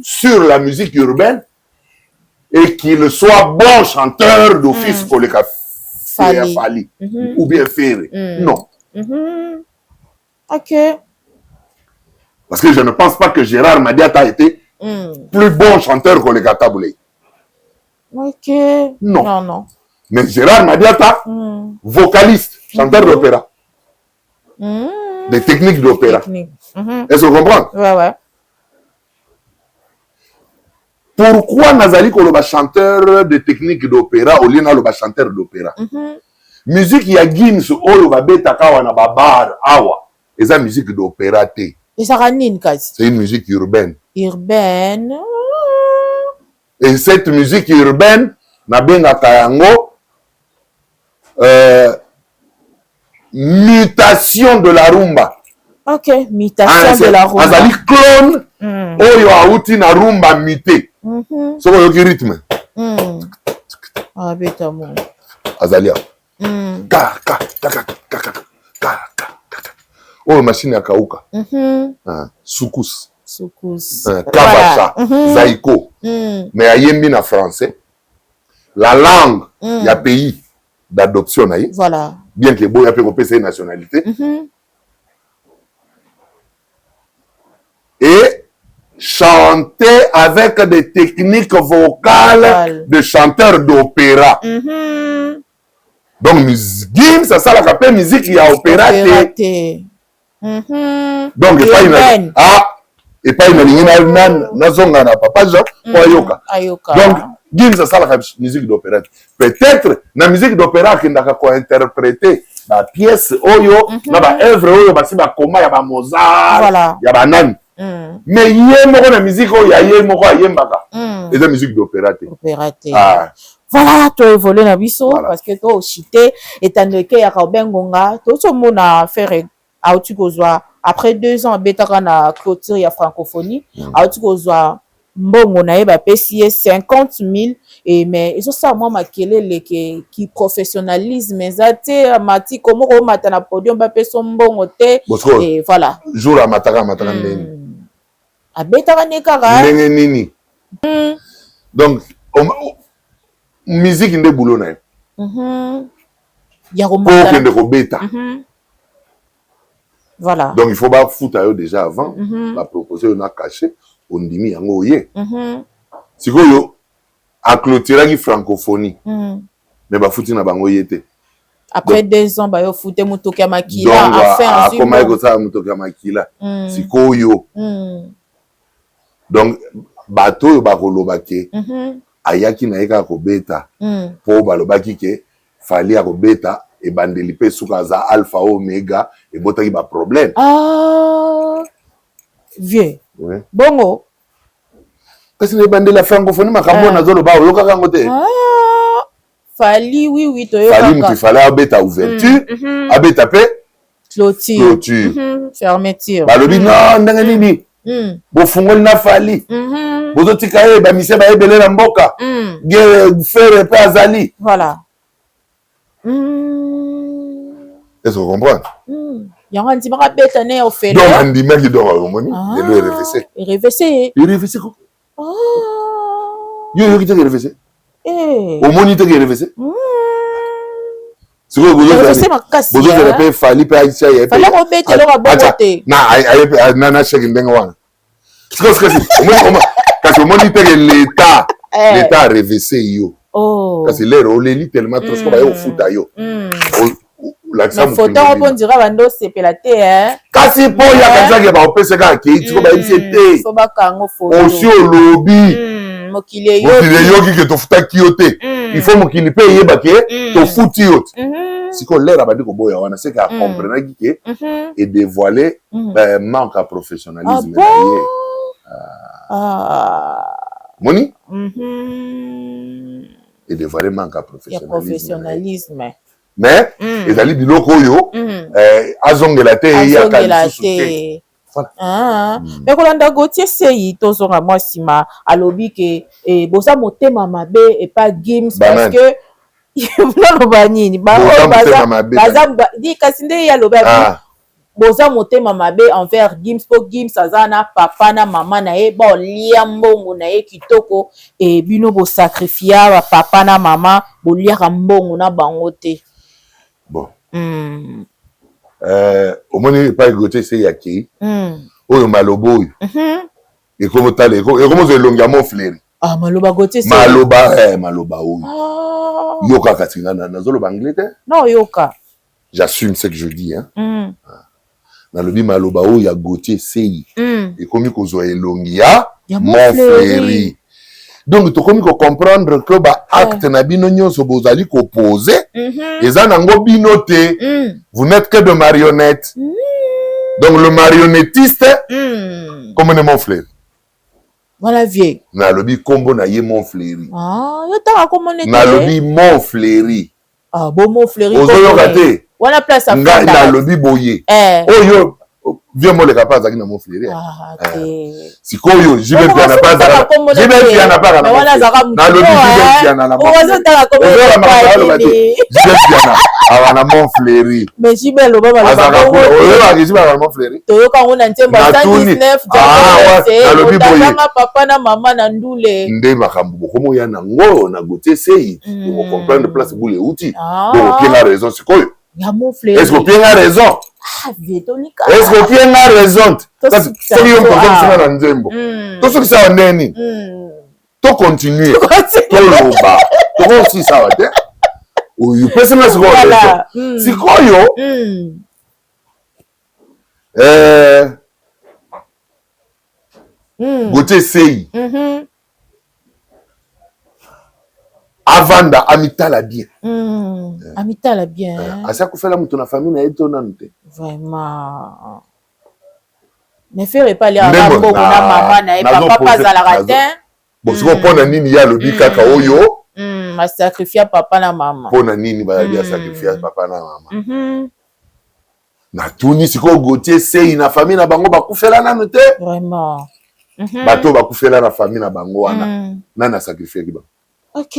sur la musique urbaine et qu'il soit bon chanteur d'office pour les Fali ou bien Ferré. Non. Ok. Parce que je ne pense pas que Gérard Madiata a été plus bon chanteur que les Kataboulé. Ok. Non. Non, non. Mais Gérard Madiata, vocaliste, chanteur d'opéra. Des techniques d'opéra. Est-ce que vous comprenez? Ouais, ouais. Pourquoi Nazali Koloba chanteur de technique d'opéra au lieu de chanteur d'opéra? Musique ya Gims oyo babeta kawa na babar awa. Et ça musique d'opéra te. Et ça ranine quasi. C'est une musique urbaine. Urbaine. Et cette musique urbaine, na benga kayango, mutation de la rumba. Ok, mutation de la rumba. Azali clone, oyo auti na rumba muté. So oyo ki rythme. Ah, bêta mon. Azalia. Ka. Oh, machine ya kauka. Soukous. Kabacha. Zaiko. Mais ayembi na français. La langue, il y a pays d'adoption. Voilà. Bien que bon, il y a peu nationalité. Et chanter avec des techniques vocales de chanteurs d'opéra. Donc, Gims, ça la capelle musique, il y a opéra. Donc, il n'y a pas une... Ah, et pas une ligne na zonga na papa Jean ou Ayoka. Donc, Gims, ça la musique d'opéra. Peut-être, la musique d'opéra qui n'a qu'à interpréter la pièce oyo, la œuvre oyo, basi ba koma ya ba Mozart, ya ba nan. Mais il y a la musique oyo, il y a mbaka. Et la musique d'opéra. Ah. Voilà, tu as évolué na biso parce que toi aussi t'es étant donné qu'il y a Bengonga, tout ce monde a fait à Otukozwa. Après 2 ans, betaka na clôture ya francophonie, à Otukozwa mbongo na yeba pesier 50 000 et mais ils ont ça moi makelele qui professionnalisme ezate mati komo ko mata na podium ba peso mbongo te et voilà. Jour à mataka ndeni. A betaka ne kaka. Ndenge nini. Donc musique nde boulot na. Ya romata. Pour que ko beta. Voilà. Donc il faut pas foutre à eux déjà avant, la proposer on a caché, on dit mi yango yé. Si quoi yo a clôturer qui francophonie. Mais ba foutre na bango yété. Après 2 ans ba yo foutre mutoka makila à faire ensuite. Comment que ça mutoka makila? Si quoi yo. Donc bateau ba koloba ke ayaki na eka ko beta. Po ba lobaki ke fali a ko beta. Et bandeli pe soukaza alpha omega et botaki ba problème. Ah vieux. Ouais. Bongo. Parce que les bandeli la francophonie makambo na zolo ba yoka kango te. Ah fali oui to yoka. Fali mutu fala abeta ouverture, abeta pe clôture. Fermeture. Ba lobi non ndenge nini. Bo fungoli na fali. Bozo tikaye ba mise ba ebele na mboka. Ge faire pe azali. Voilà. Est-ce que vous comprenez? Yango ndimaka beta ne au fait. Donc ndimaka qui doit romoni, et le RVC. RVC. RVC quoi? Ah. Yo qui te RVC? Eh. Au moni te RVC? C'est quoi vous RVC makasi. Vous avez pas fali pa Aïcha et fali ko beta lo ba bote. Na na cheki ndenga wana. C'est quoi parce que moni te l'état RVC yo. Oh. Parce que l'air on les lit tellement trop qu'on va au foot ayo. La photo on dira bando sepelate hein. Kasi po ya kanza ke ba opese ka ke itiko ba ICT. So ba kango photo. Osi o lobby. Mokile yo. Mokile yo ki ke to futa kiote. Il faut mokili pe yeba ke to futi yote. Siko l'air abandi ko boya wana c'est ka comprendre ki ke et dévoiler manque à professionnalisme na yé. Moni? Et dévoiler manque à professionnalisme. Mais ezali biloko oyo azongela te ya te. Ah, mais kolanda Gauthier sei tozonga moi sima alobi ke boza motema mabe et pas Gims parce que non ba nini ba baza di kasinde ya loba boza motema mabe envers Gims po Gims aza na papa na mama na ye bolia mbongo na ye kitoko e bino bo sacrifier ba papa na mama boliaka mbongo na bango te. Bon. Omoni pa gote se yaki. Oyo malobo oyo. Et comment t'allais? Et comment c'est long à mon flair? Ah, maloba gote se. Maloba oyo. Yoka katinga na zolo Angleterre? Non, yoka. J'assume ce que je dis, hein. Dans le maloba oyo ya gote sei. Et comme ko zo elongia mon flair. Donc tu comme comprendre que ba acte na bino nyonso bozali ko poser. Eza nango bino te. Vous n'êtes que de marionnettes. Donc le marionnettiste comme mon frère. Voilà vieille. Na lobi kombo na ye mon fléri. Ah, yo ta comment on était. Na lobi mon fléri. Ah, bon mon fléri. Ozo kate. Wana place à nga na lobi boye. Oyo viens moi le capable zaki na mon fléri. Ah, ok. Sikoyo jibe pia na pas zaka. Jibe pia na pas na. Na lobi jibe pia na na. Ozo ta comment on était. Jibe pia na. Awana mon fléri. Mais jibe lo baba lo baba. Oyo ba jibe na mon fléri. Toyo ka ngona ntemba 119 na lobi boye. Na papa na mama na ndule. Nde makambo komo ya na ngo na gote sei. Vous comprendre place boule outil. Donc qui a raison sikoyo. Ya mon fléri. Est-ce que tu as raison? Ah, Vetonika. Est-ce que tu as raison? C'est lui on peut faire dans Nzembo. Tout ce que ça en est ni. To continuer. To loba. To aussi ça va te. Ou you personne se voilà. Sikoyo. Gote sei. Avanda amitala bien. Amitala bien. Asa kufela mutu na famille na yeto nante. Vraiment. Ne ferait pas les arabes na maman na papa pas à la ratin. Bon, si on prend nini ya lobi kaka oyo. Ma sacrifier papa na maman. Pona nini ba ya sacrifier papa na maman. Na tuni siko gote sei na famille na bango ba kufela nanu te. Vraiment. Bato ba kufela na famille na bango wana. Nana sacrifier ki ba. Ok.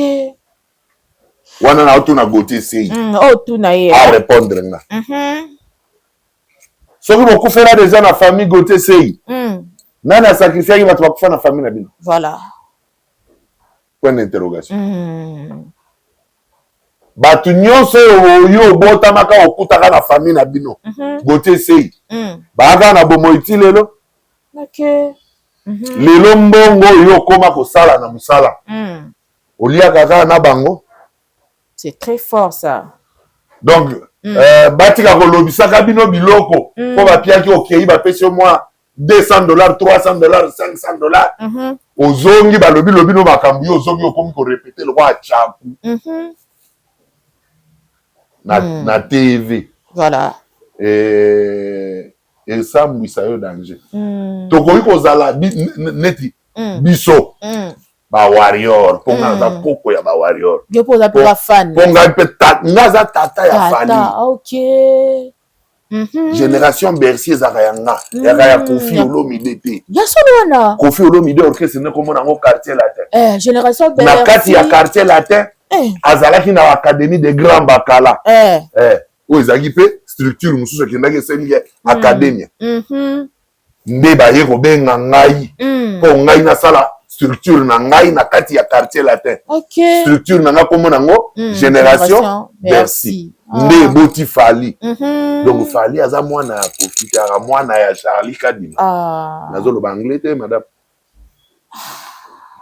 Wana na auto na gote sei. Oh tout na ye. A répondre nga. Soki beaucoup faire déjà na famille gote sei. Nana sacrifier ki bato ba kufela na famille na bino. Voilà. Point d'interrogation. Bato nyonso yo botamaka okutaka na famille na bino. Gote sei. Baga na bomoiti lelo. Ok. Lelo mbongo yo koma kosala na musala. Olia kaka na bango. C'est très fort ça. Donc batika kolobisaka bino biloko po bapiaki okei bapesi yo mwa $200, $300, $500. Ozongi balobi lobi no makambo yo ozongi okomi ko répéter le roi chapu. Na TV. Voilà. Et ça mwisa yo danger. Tokoki kozala neti biso. Ba warrior, ponga za poko ya ba warrior. Yo poza pe ba fan. Ponga pe ngaza tata ya fali. OK. Génération Bercy ezaka yanga. Ya Kofi Olomide te. Ya solo wana. Kofi Olomide orchestre ne komona ngo quartier latin. Génération Bercy. Na kati ya quartier latin. Azalaki na académie de Grand Bakala. O ezaki pe structure mususu kendaki esengi académie. Nde ba ye ko benga ngai. Po ngai na sala structure na ngai na kati ya quartier latin. OK. Structure na nga komona ngo génération Bercy. Nde boti Fali. Donc Fali aza mwana ya profitera mwana ya Charlie Kadima. Nazolo ba anglais te madame.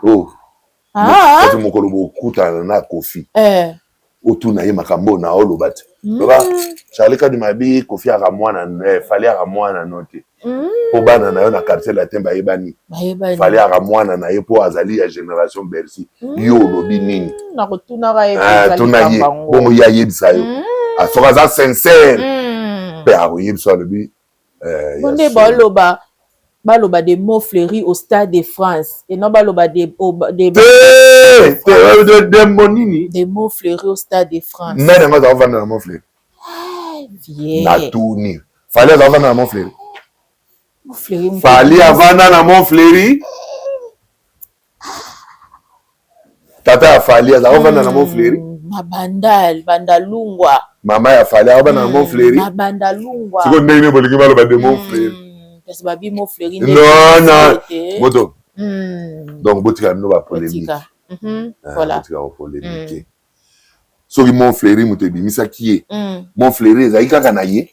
Oh. Kasi mokolo bokuta na Kofi. Otu na ye makambo na olobate. Loba Charlie Kadima bi Kofi aga mwana Fali aga mwana note. Po bana na yo na quartier latin ba yebani. Fali aga mwana na ye po azali ya génération Bercy. Yo lobi nini? Na kotuna ga ye. Tuna ye. Bongo ya yebisa yo. Asoka za sincère. Pe a yebisa lobi. Bonde baloba des mots fleuris au Stade de France et non baloba des monini. Des mots fleuris au Stade de France. Nana nga za vendre na mon fleuri. Na tuni. Fali za vendre na mon fleuri. Fali avanda na mon fleuri. Tata ya Fali za vendre na mon fleuri. bandalungwa. Maman ya fallait avoir un mot fleuri. Bandalungwa. C'est comme une bonne mal ba de mot fleuri. Parce que babi mot fleuri. Non. Moto. Donc botika no ba polémique. Voilà. Botika ba polémique. So ki mot fleuri muto bimisa ki e. Mot fleuri ezali kaka na ye.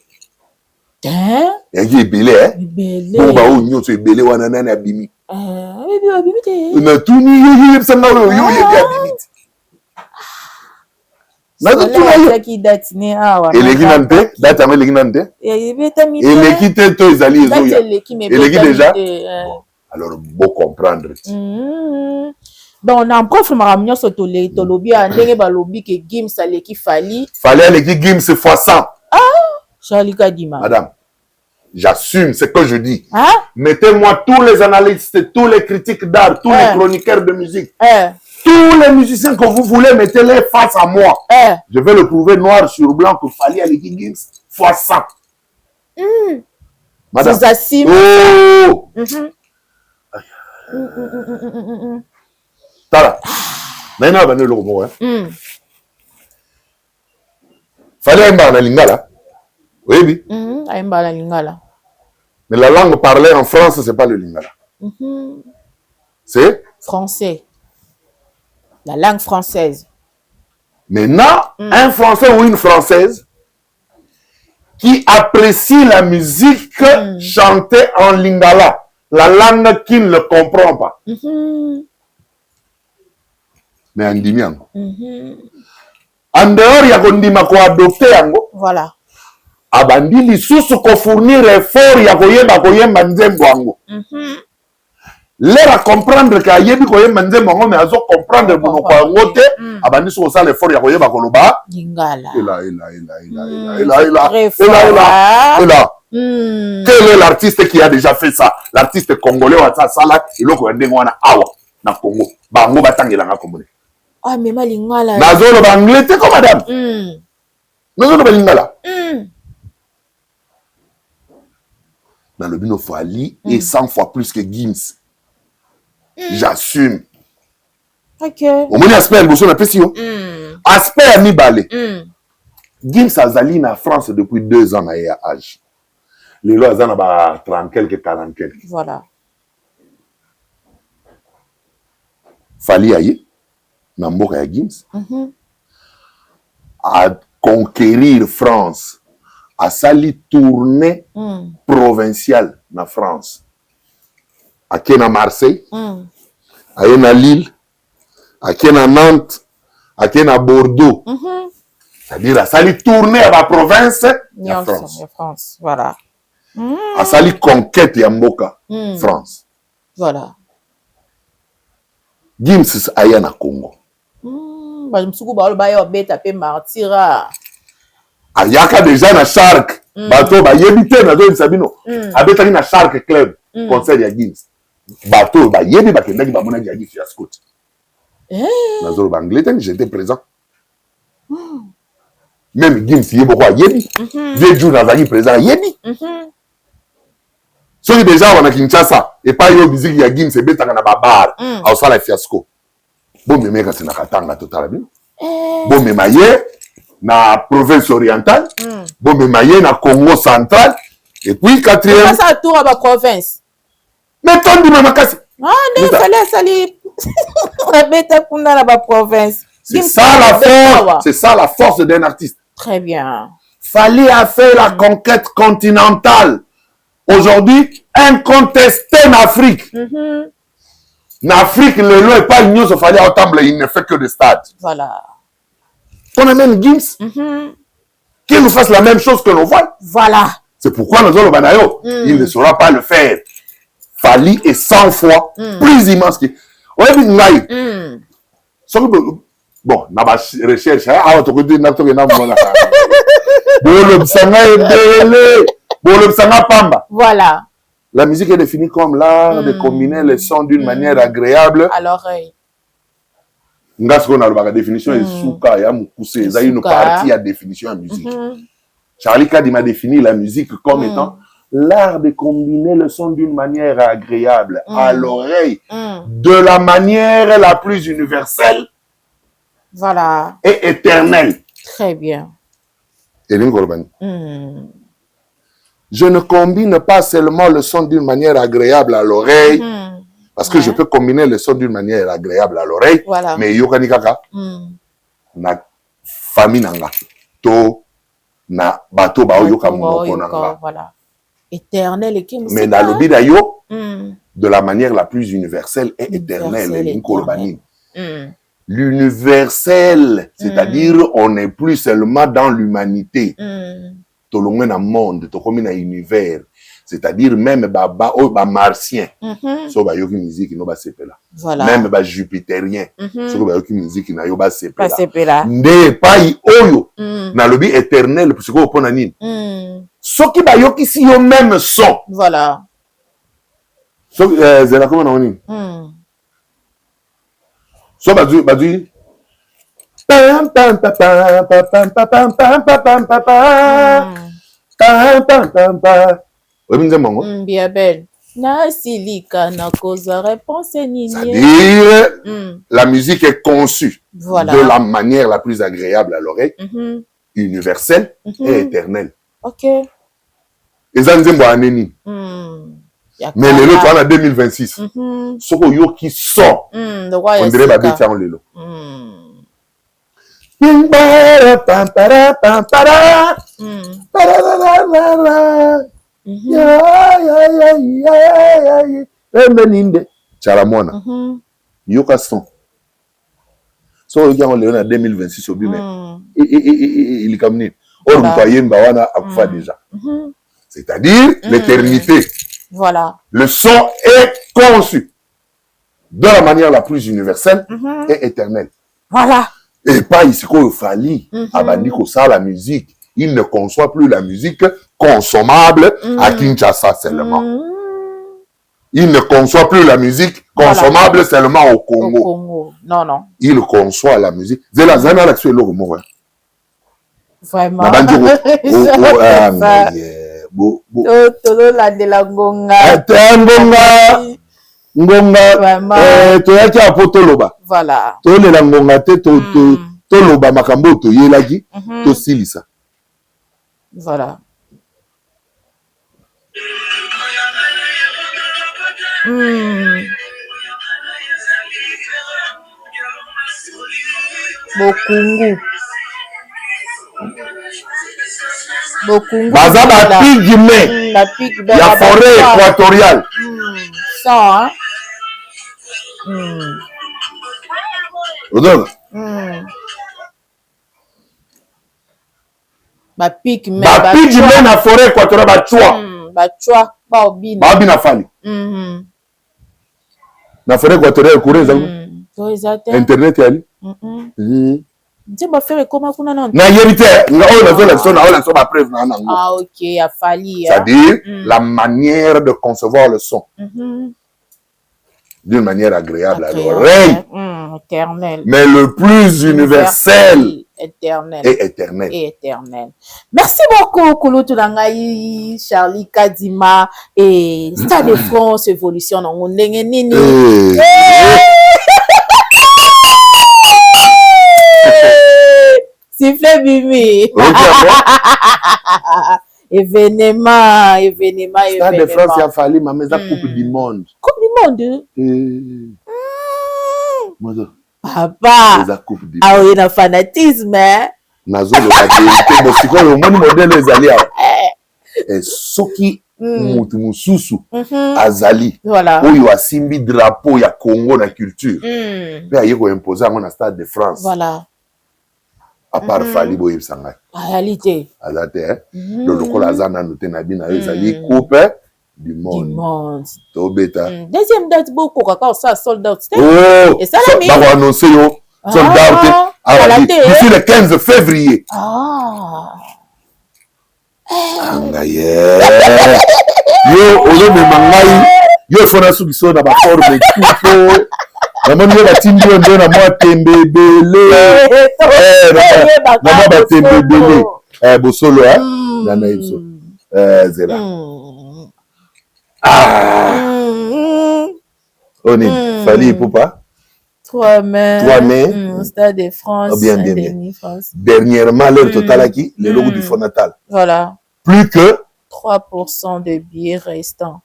Yaki ebele bon ba o nyonso ebele wana nani abimi abimi te na tuni yo yebisanga oyo yo yebi abimi na tuni yo ki date ne awa eleki nan te date yango eleki nan te eleki te to ezali ezoya eleki déjà alors beau comprendre donc na confirmera nyonso tolobi ndenge balobi ke Gims aleki Fally aleki Gims fois 100 Charlie Kadima. Madame, j'assume ce que je dis. Hein? Mettez-moi tous les analystes, tous les critiques d'art, tous les chroniqueurs de musique, tous les musiciens que vous voulez, mettez-les face à moi. Je vais le prouver noir sur blanc que Fally Aleki Gims fois 100. Madame. Oh! Tala. Naina bane le robot, hein? Fally Aimba na lingala. Oui. Aimba lingala. Mais la langue parlée en France, c'est pas le lingala. C'est français. La langue française. Maintenant, un Français ou une Française qui apprécie la musique chantée en lingala, la langue qu'il ne comprend pas. Mais en dimiango. En dehors, il y a kondima ko adopter yango. Voilà. Abandi lisusu ko fournir effort ya koyemba nzembo yango. L'air à comprendre que ayebi koyemba nzembo yango mais azo comprendre monoko yango te abandi so ça l'effort ya koyeba koloba lingala. Quel est l'artiste qui a déjà fait ça? L'artiste congolais wa sala iloko ya ndengo wana awa na Congo. Bango batangela nga komone. Ah mais malingala. Nazolo ba anglais te ko madame. Nazolo ba lingala. Dans le bino Fally est 100 fois plus que Gims. J'assume. Ok. Au moins aspect le na pesio. Aspect ami balé. Gims azali na France depuis 2 ans à âge. Les lois azana ba 30 quelques 40 quelques. Voilà. Fally aye na mboka ya Gims. À conquérir France. À sali tournée provinciale na France. À Kena Marseille, à Kena Lille, à Kena Nantes, à Kena Bordeaux. C'est-à-dire à sali tournée à la province de France. Voilà. À sali conquête ya mboka France. Voilà. Gims aya na Congo. Msuku ba yo beta pe martira. Ayaka déjà na Shark. Bato ba yebite na zo Sabino. Abeta na Shark Club concert ya Gims. Bato ba yebi ba kendaki ba mona ya Gims ya Scott. Na zo ba Angleterre j'étais présent. Même Gims yebo kwa yebi. Vieux jour na zaki présent yebi. So déjà wana Kinshasa et pas yo musique ya Gims ebeta na ba bar. Au sala fiasco. Bon memeka sina katanga total bien. Bon memaye na province orientale, bon mais maye na Congo central et puis 4e. Ça tour à la province. Mais ton dit makasi. Ah non, fallait sali. Beta kuna la province. C'est ça la force, c'est ça la force d'un artiste. Très bien. Fally a fait la conquête continentale. Aujourd'hui, incontesté en Afrique. En Afrique, le lot est pas union, Fally à Otamble, il ne fait que des stades. Voilà. On amène Gims, qu'il nous fasse la même chose que nos voix. Voilà. C'est pourquoi nous allons banayo. Il ne saura pas le faire. Fally est 100 fois plus immense que. Bon, na ba recherche, ah, to côté na to na mona. Bolo sanga ebele, bolo sanga pamba. Voilà. La musique est définie comme l'art de combiner les sons d'une manière agréable à l'oreille. Ngasko na la définition est souka ya mukuse, ça une partie à définition en musique. Charlie Kadima a défini la musique comme étant l'art de combiner le son d'une manière agréable à l'oreille, de la manière la plus universelle Voilà. Et éternel. Très bien. Je ne combine pas seulement le son d'une manière agréable à l'oreille, parce que je peux combiner le son d'une manière agréable à l'oreille, voilà. Mais yokani kaka, na famille nanga, to na bato ba yoka monoko nanga. Voilà. Éternel et qui mais dans le bidayo, de la manière la plus universelle et éternelle. L'universel, c'est-à-dire on n'est plus seulement dans l'humanité. Tolongwe na monde, tokomi na univers. C'est-à-dire même ba martien, so ba yoki musique no ba sepela. Même ba jupitérien, so ba yoki musique na yo ba sepela. Nde pai oyo na lobi éternel parce que opona nini. Soki ba yoki si yo même son. Voilà. So zela comment on dit? So badu pam pam pam pam pam pam pam pam pam pam pam. Bien belle. C'est-à-dire, la musique est conçue de la manière la plus agréable à l'oreille, universelle et éternelle. Ok. Et ça nous dit, mais le lot, on a 2026. Ce qui sort, on dirait que c'est un lelo. Charamona. Yoka son. So il y a un léon en 2026 au but mais il est comme ni. Or nous bawana akufa déjà. C'est-à-dire l'éternité. Voilà. Le son est conçu de la manière la plus universelle et éternelle. Voilà. Et pas ici qu'on fallait abandonner ça la musique. Il ne conçoit plus la musique consommable à Kinshasa seulement. Il ne conçoit plus la musique consommable seulement au Congo. Au Congo. Non, non. Il conçoit la musique. Zela zana la tuer l'eau moi. Vraiment. Tolo la de la ngonga. Ngonga. Toyaki apotoloba. Voilà. Tole la ngonga te toloba makambo to yelaki to silisa. Voilà. Bokungu. Baza ba pigme. La forêt équatoriale. Ça, hein? Ba pigme na forêt équatoriale ba chwa. Ba chwa ba obina. Ba obina fali. Na forêt équatoriale courir ça. Internet yali. Nzemba faire comment kuna na. Na yerite, na on a preuve na nango. Ah OK, a fali. C'est-à-dire la manière de concevoir le son. D'une manière agréable à l'oreille. Éternel. Mais le plus universel. Éternel. Et éternel. Et éternel. Merci beaucoup, Kouloutou Langaï, Charlie Kadima et Stade de France Évolution. On est nini. Sifflet Bimi. Événement. Stade de France, il a fallu ma maison Coupe du Monde. Coupe du Monde? Papa. Ah oui, il y a fanatisme, hein? Nazo le vérité, mais c'est quoi le monde modèle les alliés? Et ce qui mususu azali. Voilà. Où il y a simbi drapeau, il y a Congo na culture. Mais il y a imposé à Stade de France. Voilà. À part Fali Boye Sangay. Réalité. Azate, hein? Le local azana noté nabina ezali coupe du monde. Tobeta. Deuxième date beaucoup quand ça sold out. Oh. Et ça la mis. Va annoncer yo sold out. D'ici le 15 février. Angaye. Yo ozo me mangai. Yo fona su biso na ba forme coupe. Maman yo batindi yo ndona moi tembebele. Maman ba tembebele. Bosolo hein. Nana iso. Zela. Oni, Fali Poupa. 3 mai. Stade de France. Bien. Dernièrement, l'heure totale qui le logo du Fonds Natal. Voilà. Plus que 3% de billets restants.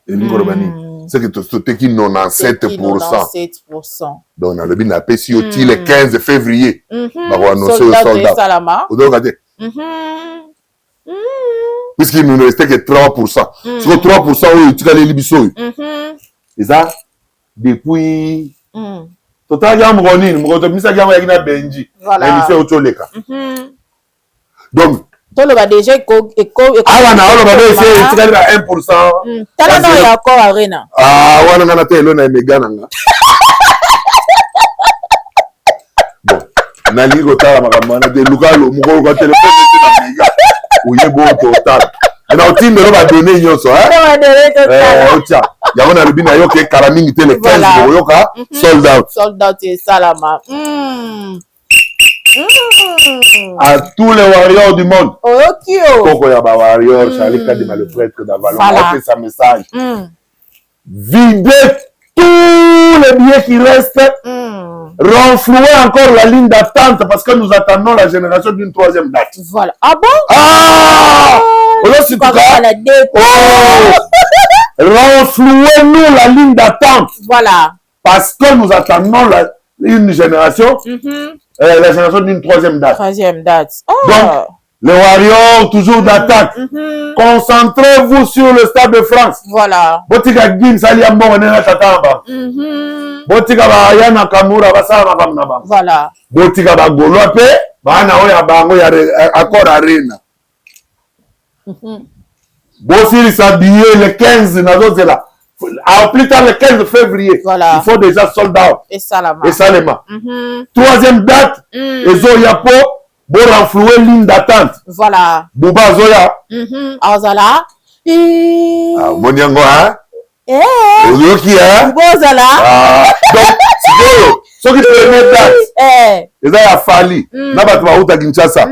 C'est que tu qui 97%. Donc, on a le bin appelé si le 15 février. On va annoncer au soldat. Puisqu'il ne restait que 3%. Sur 3%, tu as les libissos. Et ça, depuis. Total, il y a un Benji. Voilà. Donc, tout le déjà éco c'est 1%. Tala no ya ko arena. Ah, wana ngana te elona emegana nga. Bon, nali kotala makambo na de lukalo mukolo kwa téléphone na mega. Uye bo total. Na otinde lo ba donner nyonso, hein? Ba donner total. Ocha. Ya wana lubina yo ke karamingi te le 15 yoka sold out. Sold out et salama. À tous les warriors du monde. Koko ya ba warrior, Charlie Kadima le prêtre d'Avalon, a fait sa message. Videz tous les billets qui restent. Renflouer encore la ligne d'attente parce que nous attendons la génération d'une troisième date. Voilà. Ah bon? Ah! Renflouez-nous la ligne d'attente. Voilà. Parce que nous attendons une génération. La génération d'une troisième date. Troisième date. Donc, les warriors, toujours d'attaque. Concentrez-vous sur le Stade de France. Voilà. Botika Gim Sali Ambon Nena Tatamba. Botika Bayana Kamura Basara Bamnaba. Voilà. Botika Bagolope, Bana Oya Bango ya accord arena. Bossili s'habiller le 15 Nazozela. Plus tard le 15 février, voilà. Il faut déjà sold out. Et Salama. Et Salema. Troisième date, et Zoyapo, pour renflouer ligne d'attente. Voilà. Bouba Zoya. Azala. Moniango, hein? Ozoki, hein? Bozala. Donc, ce qui est première date, et ça a fallu. Nabatwa Outa Kinshasa.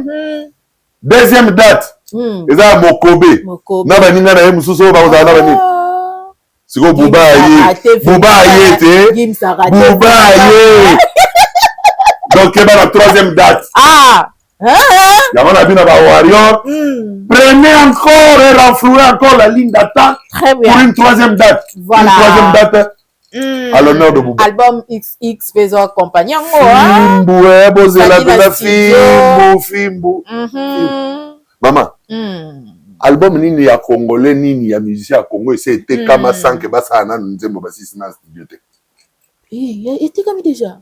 Deuxième date, et ça a Mokobe. Nabaninga na Mususo, Bauzala, Nabani. Siko Bouba Aye. Donc, il y a la troisième date. Il y a un warrior. Prenez encore et renflouez encore la ligne d'attente pour une troisième date. Voilà. Une troisième date à l'honneur de Bouba. Album XX Peso accompagnant. Fimbu. Maman. Album nini ya congolais nini ya musicien ya Congo c'était kama sanke basa na nzembo basisi na studio te. Était comme déjà.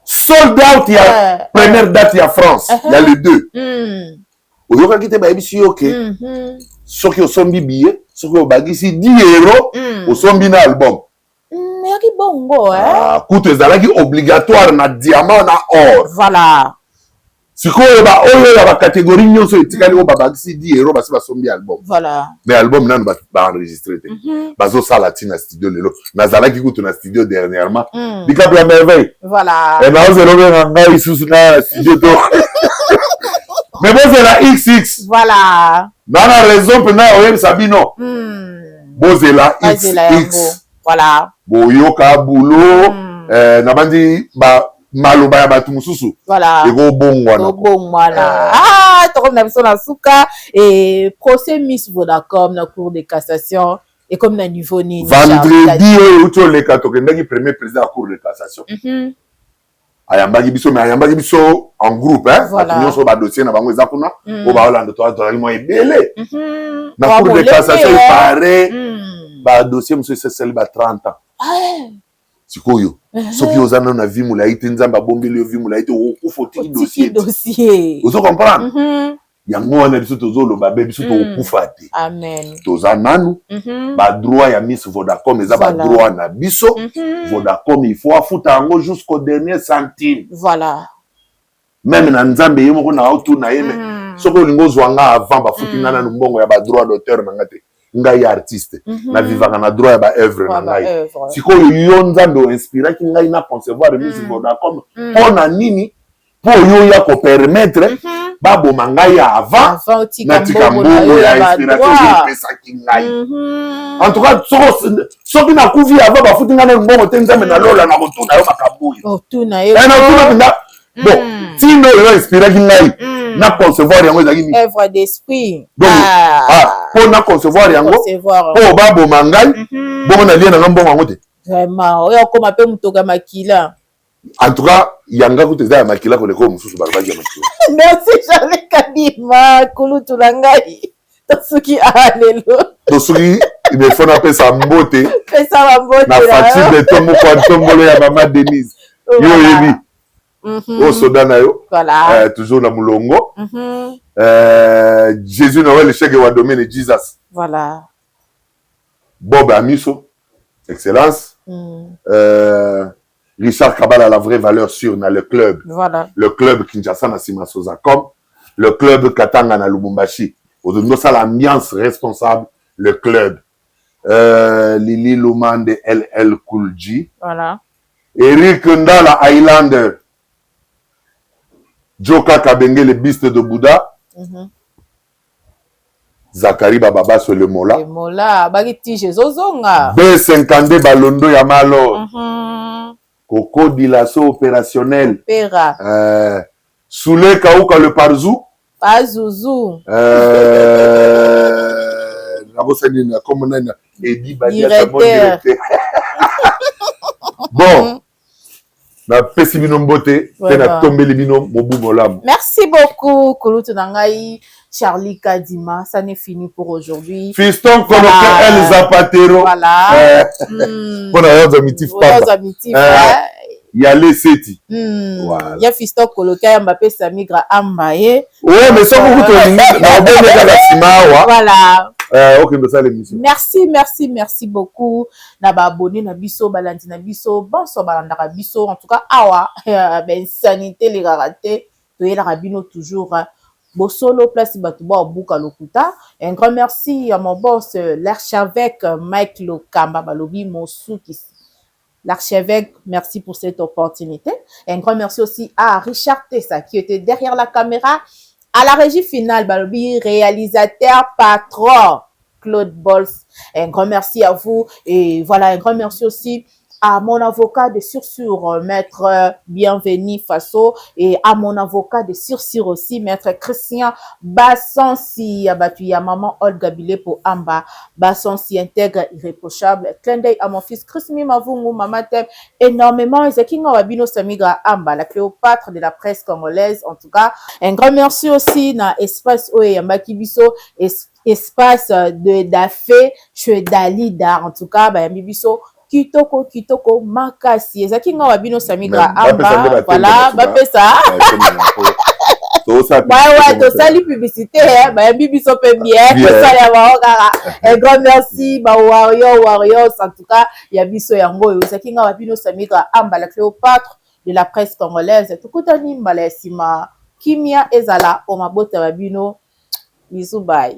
Sold out ya première date ya France, il y a les deux. Oyoka kite ba ebisi yoke. Soki osombi billet, soki obagisi 10 euros, osombi na album. Yaki bongo, coûte ezalaki obligatoire na diamant na or. Voilà. Sikoyo ba oyo ya ba catégorie nyonso etikali o babagisi 10 euros basi basombi album. Voilà. Mais album nanu ba enregistré te. Bazo sala tina studio lelo. Nazalaki kutu na studio dernièrement. Bika la merveille. Voilà. Et na ozelo nganga isusu na studio to. Mais bon c'est la XX. Voilà. Dans la raison pena oyem sabino. Bozela XX. Voilà. Boyoka boulot nabandi ba maloba ya batu mususu. Voilà. Ego bongwana. Ego bongwana. Toko na biso na suka et procès Miss Vodacom na cour de cassation et comme na niveau nini. Vendredi uto le katokendaki premier président à cour de cassation. Ayambaki biso mais ayambaki biso en groupe hein. Voilà. Nyonso ba dossier na bango ezakuna o ba Hollande to azali mo ebele. Na cour de cassation il paraît ba dossier monsieur c'est ba 30 ans. Sikoyo soki ozana na vie mulayi te nzamba bombeli vie mulayi te okufa otiki dossier ozo comprendre yango wana biso tozoloba be biso tokufa te. Amen. Toza nanu ba droit ya Miss Vodacom eza ba droit na biso. Vodacom il faut afuta yango jusqu'au dernier centime. Voilà. Même na nzambe yemo ko na auto na yeme soko lingo zwanga avant ba futi ngana no mbongo ya ba droit d'auteur na ngate ngai artiste na vivanga na droit ya ba œuvre na ngai sikoyo yo nzambe o inspira ki ngai na concevoir Miss Vodacom pona nini po yo ya ko permettre baboma ngai avant natika mbongo ya inspiration epesaki ngai. En tout cas soki nakufi avant bafuti ngai na mbongo te nzambe nalola na kotuna yo makambo oyo bon tino oyo inspiraki ngai na concevoir yango ezalaki nini œuvre d'esprit donc mpo na concevoir yango mpo baboma ngai bongo nalie na ngai mbongo yango te vraiment oyo okoma mpe motoka makila. En tout cas yanga kutu eza ya makila koleka oyo mosusu balobaki ya makila. Merci Charles Kadima kulutu na ngai tosuki alelo tosuki ilefo napesa mbote pesa bambote na Fatima Tombo kwa tombolo ya mama Denise yo yebi o soda na yo toujours na mulongo Jésus Noël cheke wa domaine Jesus voilà Bob Amiso excellence Richard Kabala la vraie valeur sûre dans le club. Voilà. Le club Kinshasa na Sima Sozacom, le club Katanga na Lubumbashi. Aujourd'hui, ça l'ambiance responsable, le club. Lili Luman de LL Cool G. Voilà. Eric Ndala Highlander. Joka Kabenge le biste de Bouddha. Zakari Bababa sur le Mola. Le Mola, Bagiti Jezozonga. B52 Balondo Yamalo. Coco Dilasso opérationnel. Soulé Kaouka le Parzou. Pazouzou. Bon. Merci beaucoup, Kouloutou Nangaï, Charlie Kadima. Ça n'est fini pour aujourd'hui. Fiston Koloka El Zapatero. Voilà. Pour nos amitifs, il y a les seti. Il y a Fiston Koloka et Mbappé Samigra Ambaye. Oui, mais ça vous voilà. Merci beaucoup. Naba abonné na biso balandi na biso bonso balanda biso en tout cas awa ben sanité les raté to yela rabino toujours bosolo place batuba buka lokuta. Un grand merci à mon boss l'archevêque Mike Lokamba balobi Monsuki. L'archevêque, merci pour cette opportunité. Un grand merci aussi à Richard Tessa qui était derrière la caméra. À la régie finale, Balobi, réalisateur, patron, Claude Bols. Un grand merci à vous. Et voilà, un grand merci aussi à mon avocat de Sursur, maître Bienvenu Faso, et à mon avocat de Sursur aussi, maître Christian Bassansi, à maman Olga Bilé pour Amba, Bassansi intègre irréprochable. Clin d'œil à mon fils Chrismi Mavungu, maman t'aime énormément. Et c'est Kinga Wabino Samiga Amba, la Cléopâtre de la presse congolaise. En tout cas, un grand merci aussi na espace Oe Makibiso, espace de Dafé, chez Dalida. En tout cas, Bibiso. Kitoko makasi ezaki nga wabino samigra amba voilà bapesa ouais to sali publicité ba bibiso pe bien to sali ba kaka un grand merci ba warriors en tout cas ya biso yango ezaki nga wabino samigra amba la Cléopâtre de la presse congolaise tukutani malesima kimia ezala o mabota wabino bisous bye.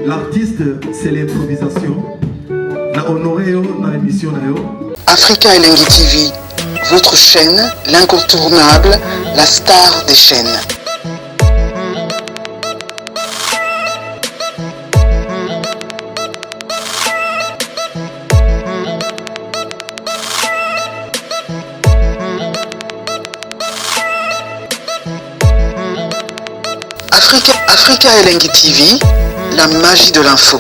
L'artiste, c'est l'improvisation. Na honoré dans l'émission. Africa Elengi TV, votre chaîne, l'incontournable, la star des chaînes. Africa Elengi TV, la magie de l'info.